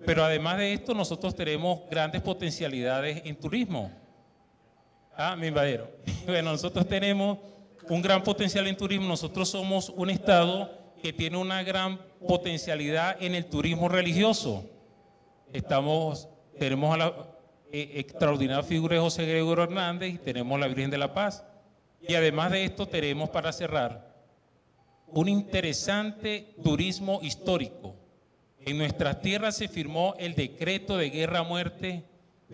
Pero además de esto, nosotros tenemos grandes potencialidades en turismo. Mi invadero. Bueno, nosotros tenemos un gran potencial en turismo. Nosotros somos un estado que tiene una gran potencialidad en el turismo religioso. Tenemos a la extraordinaria figura de José Gregorio Hernández y tenemos la Virgen de la Paz. Y además de esto tenemos, para cerrar, un interesante turismo histórico. En nuestras tierras se firmó el decreto de guerra a muerte,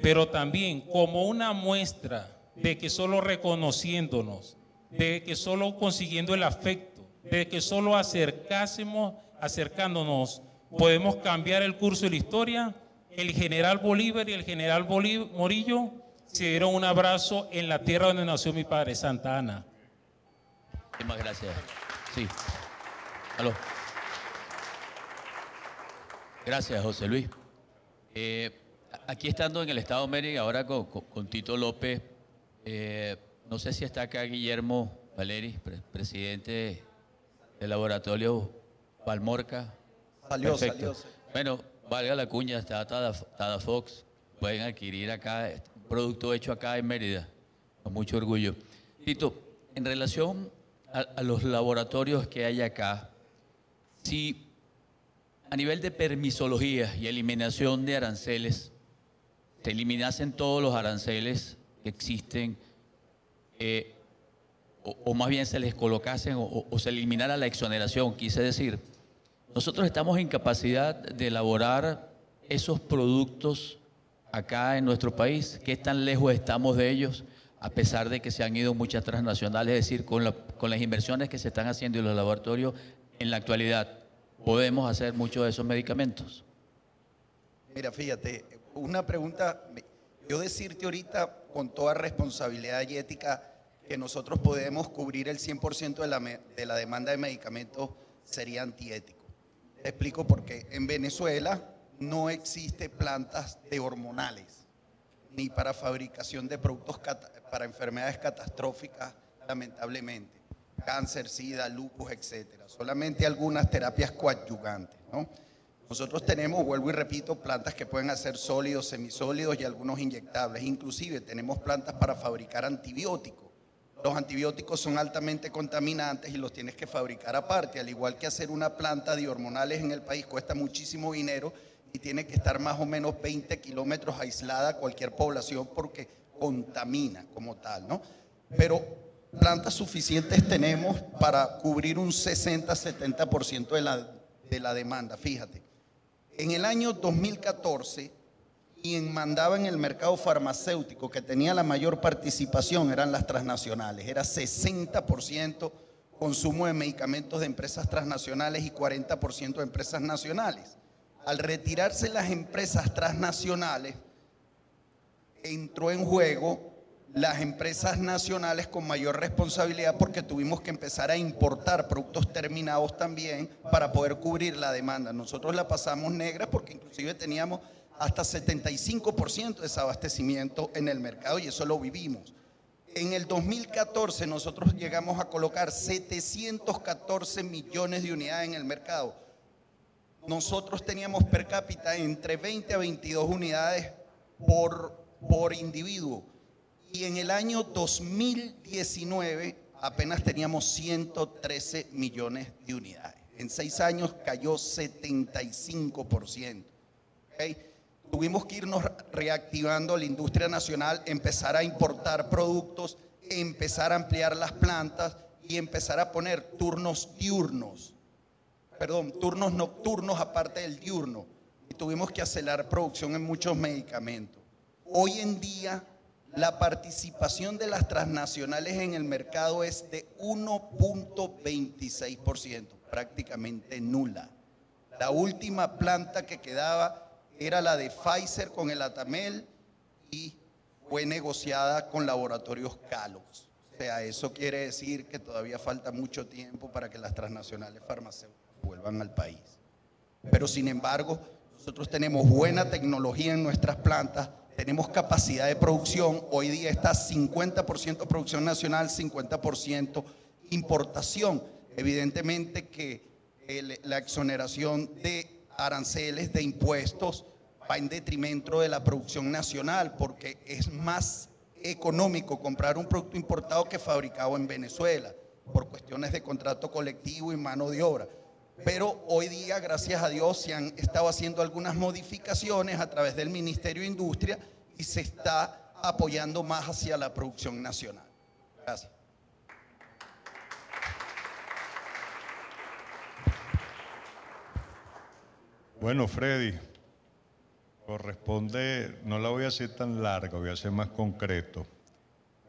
pero también como una muestra de que solo reconociéndonos, de que solo consiguiendo el afecto, de que solo acercándonos podemos cambiar el curso de la historia. El general Bolívar y el general Morillo se dieron un abrazo en la tierra donde nació mi padre, Santa Ana. Muchísimas gracias. Sí. Aló. Gracias, José Luis. Aquí estando en el estado Mérida, ahora con Tito López, no sé si está acá Guillermo Valeri, presidente del laboratorio Palmorca. Salió. Bueno, valga la cuña, está Tada Fox, pueden adquirir acá, un producto hecho acá en Mérida, con mucho orgullo. Tito, en relación a los laboratorios que hay acá, si a nivel de permisología y eliminación de aranceles, se eliminasen todos los aranceles que existen, o más bien se les colocasen o se eliminara la exoneración. Quise decir, nosotros estamos en capacidad de elaborar esos productos acá en nuestro país. ¿Qué tan lejos estamos de ellos? A pesar de que se han ido muchas transnacionales, es decir, con las inversiones que se están haciendo en los laboratorios en la actualidad, ¿podemos hacer muchos de esos medicamentos? Mira, fíjate, una pregunta, yo decirte ahorita con toda responsabilidad y ética que nosotros podemos cubrir el 100% de la demanda de medicamentos sería antiético. Te explico por qué. En Venezuela no existe plantas de hormonales, ni para fabricación de productos para enfermedades catastróficas, lamentablemente. Cáncer, sida, lupus, etcétera. Solamente algunas terapias coadyuvantes, ¿no? Nosotros tenemos, vuelvo y repito, plantas que pueden hacer sólidos, semisólidos y algunos inyectables. Inclusive tenemos plantas para fabricar antibióticos. Los antibióticos son altamente contaminantes y los tienes que fabricar aparte. Al igual que hacer una planta de hormonales en el país cuesta muchísimo dinero y tiene que estar más o menos 20 kilómetros aislada a cualquier población porque contamina como tal, ¿no? Pero plantas suficientes tenemos para cubrir un 60-70% de la demanda, fíjate. En el año 2014, quien mandaba en el mercado farmacéutico, que tenía la mayor participación, eran las transnacionales. Era 60% consumo de medicamentos de empresas transnacionales y 40% de empresas nacionales. Al retirarse las empresas transnacionales, entró en juego las empresas nacionales con mayor responsabilidad porque tuvimos que empezar a importar productos terminados también para poder cubrir la demanda. Nosotros la pasamos negra porque inclusive teníamos hasta 75% de desabastecimiento en el mercado y eso lo vivimos. En el 2014 nosotros llegamos a colocar 714 millones de unidades en el mercado. Nosotros teníamos per cápita entre 20 a 22 unidades por individuo. Y en el año 2019 apenas teníamos 113 millones de unidades. En 6 años cayó 75%. ¿Okay? Tuvimos que irnos reactivando la industria nacional, empezar a importar productos, empezar a ampliar las plantas y empezar a poner turnos nocturnos aparte del diurno. Y tuvimos que acelerar producción en muchos medicamentos. Hoy en día la participación de las transnacionales en el mercado es de 1.26%, prácticamente nula. La última planta que quedaba era la de Pfizer con el Atamel y fue negociada con laboratorios Calos. O sea, eso quiere decir que todavía falta mucho tiempo para que las transnacionales farmacéuticas vuelvan al país. Pero sin embargo, nosotros tenemos buena tecnología en nuestras plantas, tenemos capacidad de producción. Hoy día está 50% producción nacional, 50% importación. Evidentemente que la exoneración de aranceles, de impuestos, va en detrimento de la producción nacional porque es más económico comprar un producto importado que fabricado en Venezuela por cuestiones de contrato colectivo y mano de obra. Pero hoy día, gracias a Dios, se han estado haciendo algunas modificaciones a través del Ministerio de Industria y se está apoyando más hacia la producción nacional. Gracias. Bueno, Freddy, corresponde, no la voy a hacer tan larga, voy a ser más concreto,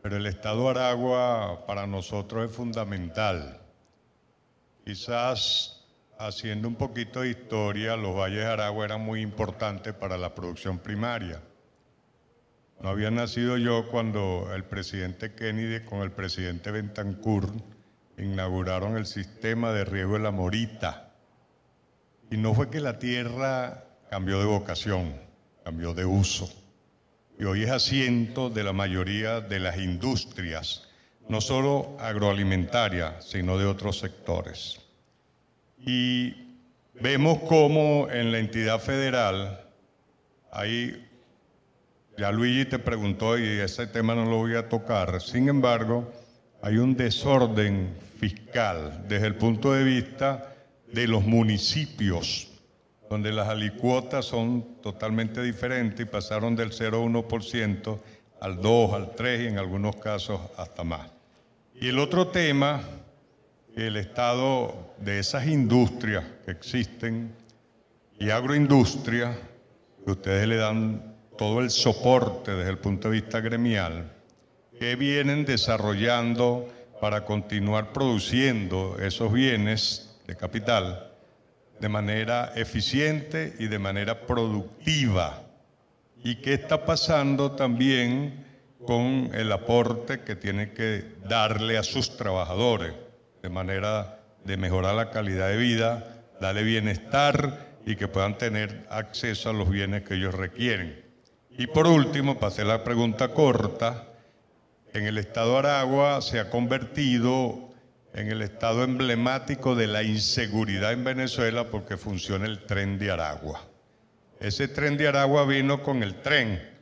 pero el Estado Aragua para nosotros es fundamental. Quizás haciendo un poquito de historia, los valles de Aragua eran muy importantes para la producción primaria. No había nacido yo cuando el presidente Kennedy con el presidente Betancur inauguraron el sistema de riego de la Morita. Y no fue que la tierra cambió de vocación, cambió de uso. Y hoy es asiento de la mayoría de las industrias, no solo agroalimentarias, sino de otros sectores. Y vemos cómo en la entidad federal, ahí ya Luigi te preguntó y ese tema no lo voy a tocar, sin embargo, hay un desorden fiscal desde el punto de vista de los municipios, donde las alicuotas son totalmente diferentes y pasaron del 0,1% al 2, al 3 y en algunos casos hasta más. Y el otro tema, el estado de esas industrias que existen y agroindustria, que ustedes le dan todo el soporte desde el punto de vista gremial, que vienen desarrollando para continuar produciendo esos bienes de capital de manera eficiente y de manera productiva. ¿Y qué está pasando también con el aporte que tiene que darle a sus trabajadores de manera de mejorar la calidad de vida, darle bienestar y que puedan tener acceso a los bienes que ellos requieren? Y por último, para hacer la pregunta corta, en el estado de Aragua se ha convertido en el estado emblemático de la inseguridad en Venezuela porque funciona el tren de Aragua. Ese tren de Aragua vino con el tren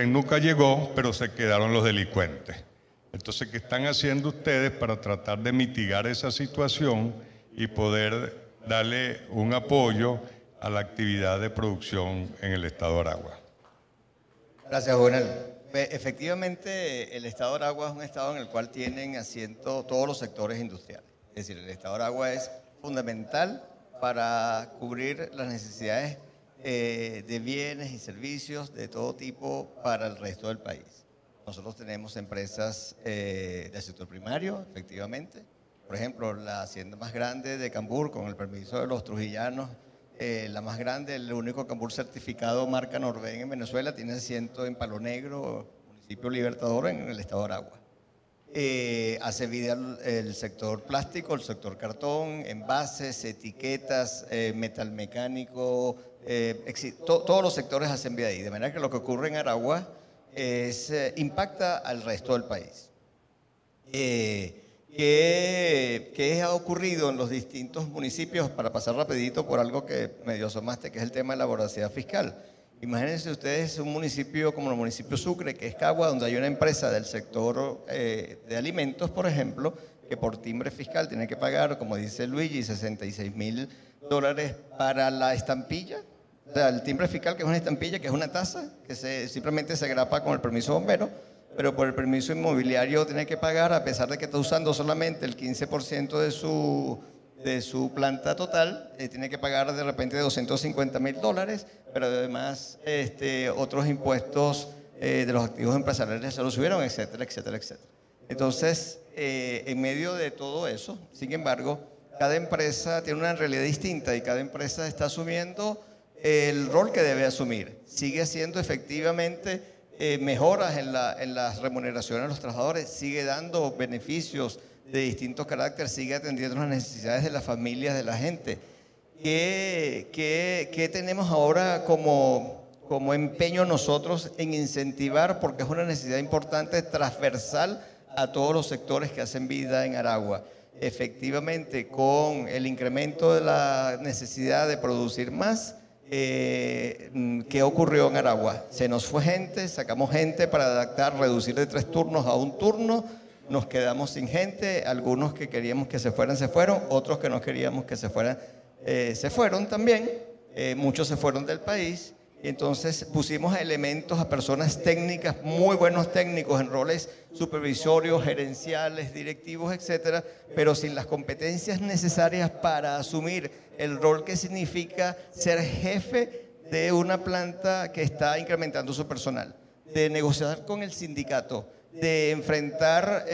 nunca llegó, pero se quedaron los delincuentes. Entonces, ¿qué están haciendo ustedes para tratar de mitigar esa situación y poder darle un apoyo a la actividad de producción en el estado de Aragua? Gracias, Juvenal. Efectivamente, el estado de Aragua es un estado en el cual tienen asiento todos los sectores industriales. Es decir, el estado de Aragua es fundamental para cubrir las necesidades de bienes y servicios de todo tipo para el resto del país. Nosotros tenemos empresas del sector primario, efectivamente. Por ejemplo, la hacienda más grande de Cambur, con el permiso de los trujillanos, la más grande, el único Cambur certificado marca Norven en Venezuela, tiene asiento en Palo Negro, municipio Libertador, en el estado de Aragua. Hace vida el sector plástico, el sector cartón, envases, etiquetas, metal mecánico, todos los sectores hacen vida ahí. De manera que lo que ocurre en Aragua impacta al resto del país. ¿Qué ha ocurrido en los distintos municipios? Para pasar rapidito por algo que medio asomaste, que es el tema de la voracidad fiscal. Imagínense ustedes un municipio como el municipio Sucre, que es Cagua, donde hay una empresa del sector de alimentos, por ejemplo, que por timbre fiscal tiene que pagar, como dice Luigi, $66.000 para la estampilla. O sea, el timbre fiscal, que es una estampilla, que es una tasa, que simplemente se grapa con el permiso bombero, pero por el permiso inmobiliario tiene que pagar, a pesar de que está usando solamente el 15% de su planta total, tiene que pagar de repente $250.000, pero además otros impuestos de los activos empresariales se los subieron, etcétera, etcétera, etcétera. Entonces, en medio de todo eso, sin embargo, cada empresa tiene una realidad distinta y cada empresa está asumiendo el rol que debe asumir. Sigue haciendo efectivamente mejoras en las remuneraciones de los trabajadores, sigue dando beneficios de distintos caracteres, sigue atendiendo las necesidades de las familias, de la gente. ¿Qué tenemos ahora como empeño nosotros en incentivar? Porque es una necesidad importante, transversal a todos los sectores que hacen vida en Aragua. Efectivamente, con el incremento de la necesidad de producir más, ¿qué ocurrió en Aragua? Se nos fue gente, sacamos gente para adaptar, reducir de 3 turnos a 1 turno, nos quedamos sin gente, algunos que queríamos que se fueron, otros que no queríamos que se fueran, se fueron también, muchos se fueron del país. Y entonces pusimos a elementos, a personas técnicas, muy buenos técnicos en roles supervisorios, gerenciales, directivos, etcétera, pero sin las competencias necesarias para asumir el rol que significa ser jefe de una planta que está incrementando su personal, de negociar con el sindicato, de enfrentar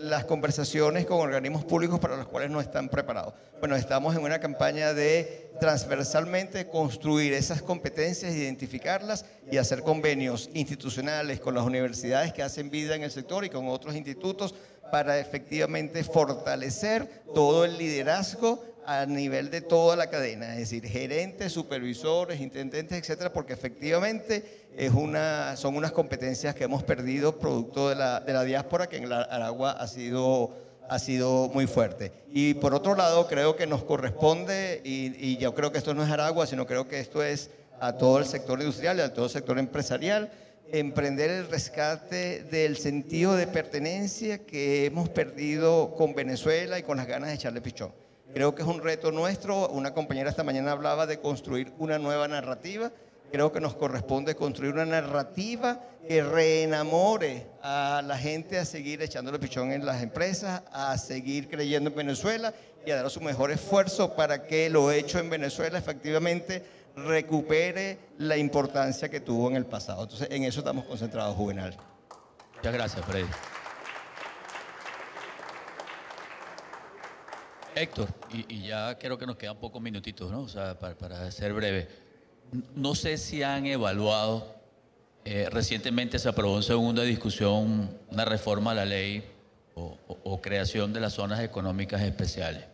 las conversaciones con organismos públicos para los cuales no están preparados. Bueno, estamos en una campaña de transversalmente construir esas competencias, identificarlas y hacer convenios institucionales con las universidades que hacen vida en el sector y con otros institutos para efectivamente fortalecer todo el liderazgo a nivel de toda la cadena, es decir, gerentes, supervisores, intendentes, etcétera, porque efectivamente son unas competencias que hemos perdido producto de la diáspora, que en Aragua ha sido muy fuerte. Y por otro lado, creo que nos corresponde, y yo creo que esto no es Aragua, sino creo que esto es a todo el sector industrial y a todo el sector empresarial, emprender el rescate del sentido de pertenencia que hemos perdido con Venezuela y con las ganas de echarle pichón. Creo que es un reto nuestro. Una compañera esta mañana hablaba de construir una nueva narrativa. creo que nos corresponde construir una narrativa que reenamore a la gente a seguir echándole pichón en las empresas, a seguir creyendo en Venezuela y a dar su mejor esfuerzo para que lo hecho en Venezuela efectivamente recupere la importancia que tuvo en el pasado. Entonces, en eso estamos concentrados, Juvenal. Muchas gracias, Freddy. Héctor, y ya creo que nos quedan pocos minutitos, ¿no? O sea, para ser breve. No sé si han evaluado, recientemente se aprobó en segunda discusión una reforma a la ley o creación de las zonas económicas especiales.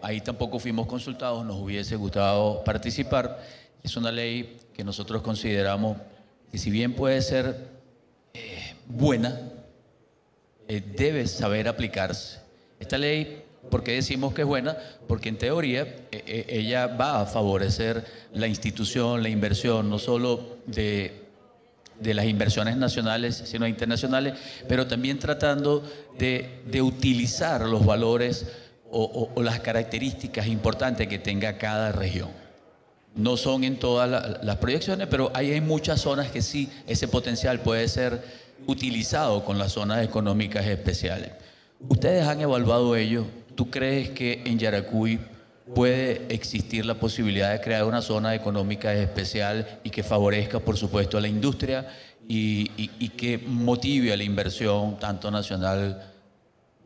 Ahí tampoco fuimos consultados, nos hubiese gustado participar. Es una ley que nosotros consideramos que, si bien puede ser buena, debe saber aplicarse. Esta ley, ¿por qué decimos que es buena? Porque en teoría ella va a favorecer la institución, la inversión, no solo de las inversiones nacionales, sino internacionales, pero también tratando de utilizar los valores o las características importantes que tenga cada región. No son en todas las proyecciones, pero hay muchas zonas que sí, ese potencial puede ser utilizado con las zonas económicas especiales. ¿Ustedes han evaluado ello? ¿Tú crees que en Yaracuy puede existir la posibilidad de crear una zona económica especial y que favorezca, por supuesto, a la industria y que motive a la inversión tanto nacional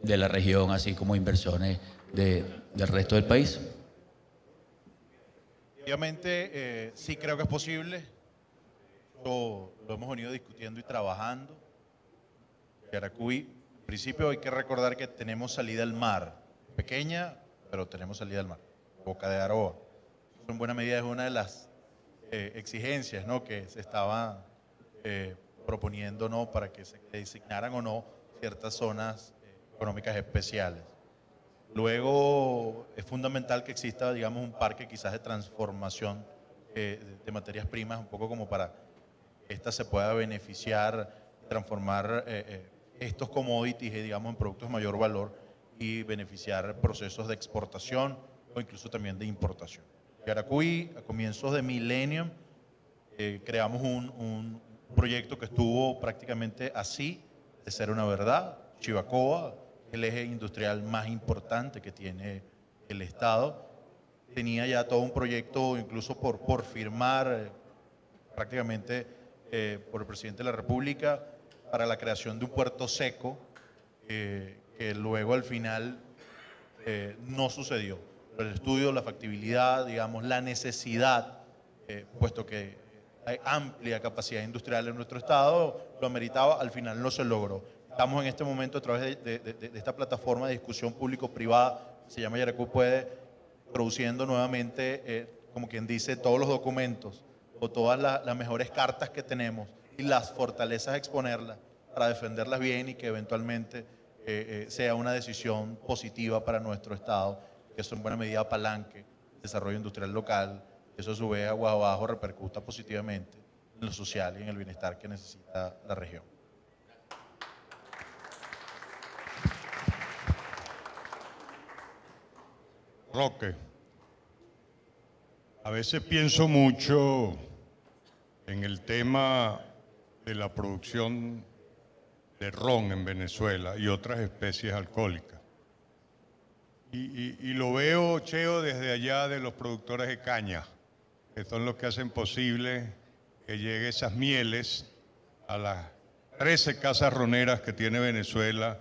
de la región, así como inversiones del resto del país? Obviamente, sí creo que es posible. Lo hemos venido discutiendo y trabajando. Yaracuy, en principio hay que recordar que tenemos salida al mar. Pequeña, pero tenemos salida al mar. Boca de Aroa. Eso en buena medida es una de las exigencias, ¿no?, que se estaba proponiendo, ¿no?, para que se designaran o no ciertas zonas económicas especiales. Luego es fundamental que exista, digamos, un parque quizás de transformación de materias primas, un poco como para que ésta se pueda beneficiar, transformar estos commodities, digamos, en productos de mayor valor y beneficiar procesos de exportación o incluso también de importación. Yaracuy, a comienzos de milenio, creamos un proyecto que estuvo prácticamente así de ser una verdad. Chivacoa, el eje industrial más importante que tiene el Estado, tenía ya todo un proyecto incluso por firmar prácticamente por el presidente de la República para la creación de un puerto seco que luego al final no sucedió. Pero el estudio, la factibilidad, digamos, la necesidad, puesto que hay amplia capacidad industrial en nuestro Estado, lo ameritaba, al final no se logró. Estamos en este momento a través de esta plataforma de discusión público-privada, se llama Yaracuy Puede, produciendo nuevamente, como quien dice, todos los documentos o todas las mejores cartas que tenemos y las fortalezas, exponerlas para defenderlas bien y que eventualmente sea una decisión positiva para nuestro Estado, que eso en buena medida apalanque el desarrollo industrial local, eso a su vez agua abajo repercuta positivamente en lo social y en el bienestar que necesita la región. Roque, a veces pienso mucho en el tema de la producción de ron en Venezuela y otras especies alcohólicas. Y lo veo, Cheo, desde allá de los productores de caña, que son los que hacen posible que lleguen esas mieles a las 13 casas roneras que tiene Venezuela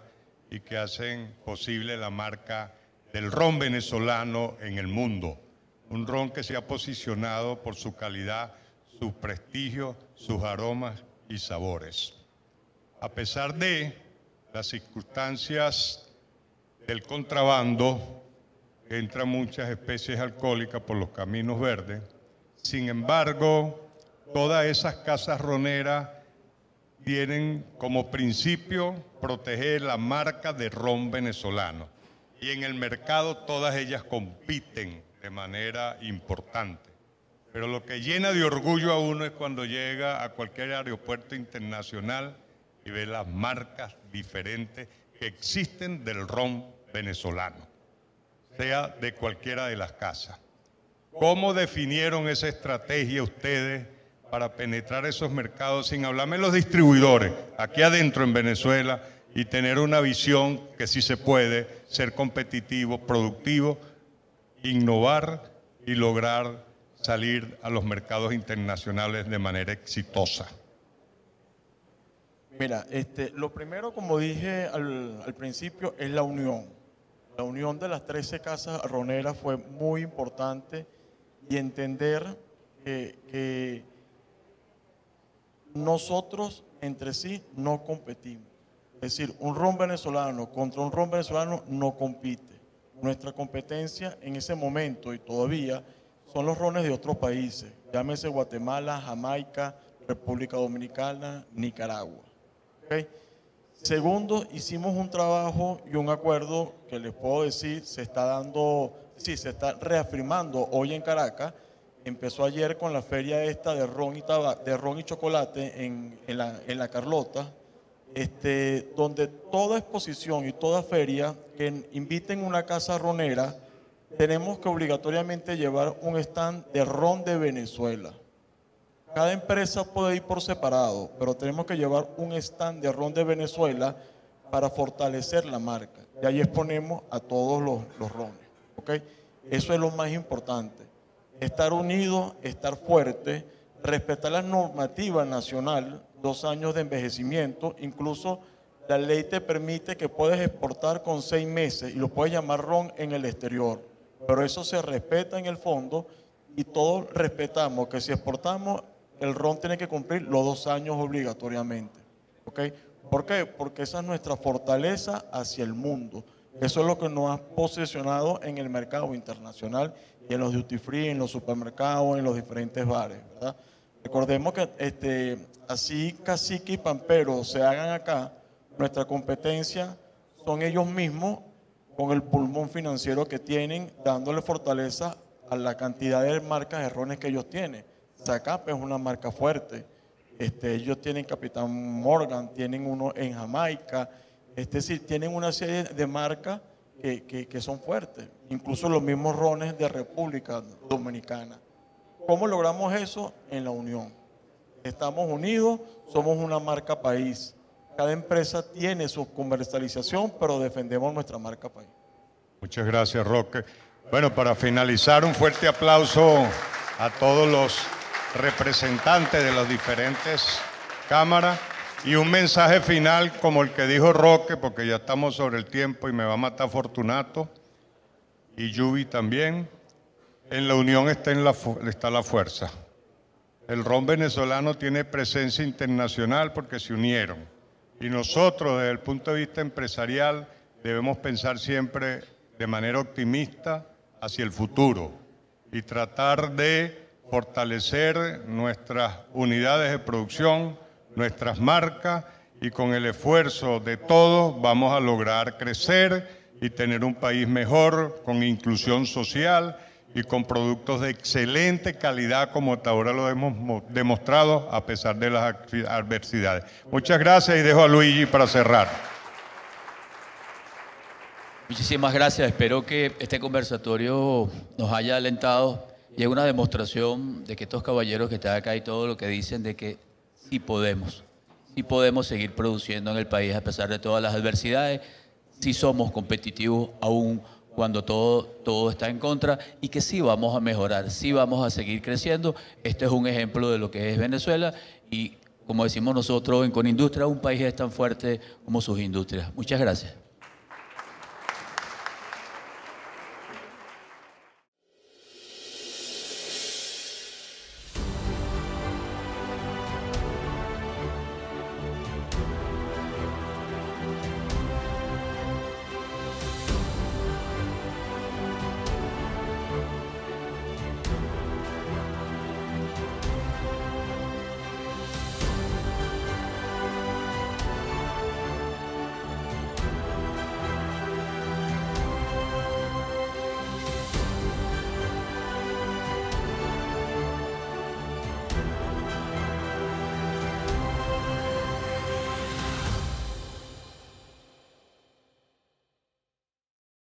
y que hacen posible la marca del ron venezolano en el mundo. Un ron que se ha posicionado por su calidad, su prestigio, sus aromas y sabores. A pesar de las circunstancias del contrabando, que entran muchas especies alcohólicas por los caminos verdes, sin embargo, todas esas casas roneras tienen como principio proteger la marca de ron venezolano. Y en el mercado todas ellas compiten de manera importante. Pero lo que llena de orgullo a uno es cuando llega a cualquier aeropuerto internacional y ve las marcas diferentes que existen del ron venezolano, sea de cualquiera de las casas. ¿Cómo definieron esa estrategia ustedes para penetrar esos mercados sin hablarme de los distribuidores, aquí adentro en Venezuela, y tener una visión que sí se puede ser competitivo, productivo, innovar y lograr salir a los mercados internacionales de manera exitosa? Mira, lo primero, como dije al principio, es la unión. La unión de las 13 casas arroneras fue muy importante y entender que nosotros entre sí no competimos. Es decir, un ron venezolano contra un ron venezolano no compite. Nuestra competencia en ese momento y todavía son los rones de otros países, llámese Guatemala, Jamaica, República Dominicana, Nicaragua. ¿Okay? Segundo, hicimos un trabajo y un acuerdo que les puedo decir se está reafirmando hoy en Caracas. Empezó ayer con la feria esta de ron y chocolate en la Carlota, donde toda exposición y toda feria que inviten una casa ronera, tenemos que obligatoriamente llevar un stand de ron de Venezuela. Cada empresa puede ir por separado, pero tenemos que llevar un stand de ron de Venezuela para fortalecer la marca. Y ahí exponemos a todos los rones. ¿Okay? Eso es lo más importante. Estar unidos, estar fuerte, respetar la normativa nacional, 2 años de envejecimiento, incluso la ley te permite que puedes exportar con 6 meses y lo puedes llamar ron en el exterior, pero eso se respeta en el fondo y todos respetamos que si exportamos, el ron tiene que cumplir los 2 años obligatoriamente. ¿Okay? ¿Por qué? Porque esa es nuestra fortaleza hacia el mundo. Eso es lo que nos ha posicionado en el mercado internacional y en los duty free, en los supermercados, en los diferentes bares, ¿verdad? Recordemos que así Cacique y Pampero se hagan acá, nuestra competencia son ellos mismos con el pulmón financiero que tienen, dándole fortaleza a la cantidad de marcas de rones que ellos tienen. Zacapa es una marca fuerte, ellos tienen Capitán Morgan, tienen uno en Jamaica, es decir, tienen una serie de marcas que son fuertes, incluso los mismos rones de República Dominicana. ¿Cómo logramos eso? En la unión. Estamos unidos, somos una marca país. Cada empresa tiene su comercialización, pero defendemos nuestra marca país. Muchas gracias, Roque. Bueno, para finalizar, un fuerte aplauso a todos los representantes de las diferentes cámaras. Y un mensaje final como el que dijo Roque, porque ya estamos sobre el tiempo y me va a matar Fortunato, y Yubi también. En la unión está la fuerza. El ron venezolano tiene presencia internacional porque se unieron. Y nosotros, desde el punto de vista empresarial, debemos pensar siempre de manera optimista hacia el futuro y tratar de fortalecer nuestras unidades de producción, nuestras marcas, y con el esfuerzo de todos vamos a lograr crecer y tener un país mejor, con inclusión social y con productos de excelente calidad, como hasta ahora lo hemos demostrado a pesar de las adversidades. Muchas gracias y dejo a Luigi para cerrar. Muchísimas gracias. Espero que este conversatorio nos haya alentado y es una demostración de que estos caballeros que están acá y todo lo que dicen de que sí podemos seguir produciendo en el país a pesar de todas las adversidades, sí somos competitivos aún cuando todo está en contra y que sí vamos a mejorar, sí vamos a seguir creciendo. Este es un ejemplo de lo que es Venezuela y, como decimos nosotros en Conindustria, un país es tan fuerte como sus industrias. Muchas gracias.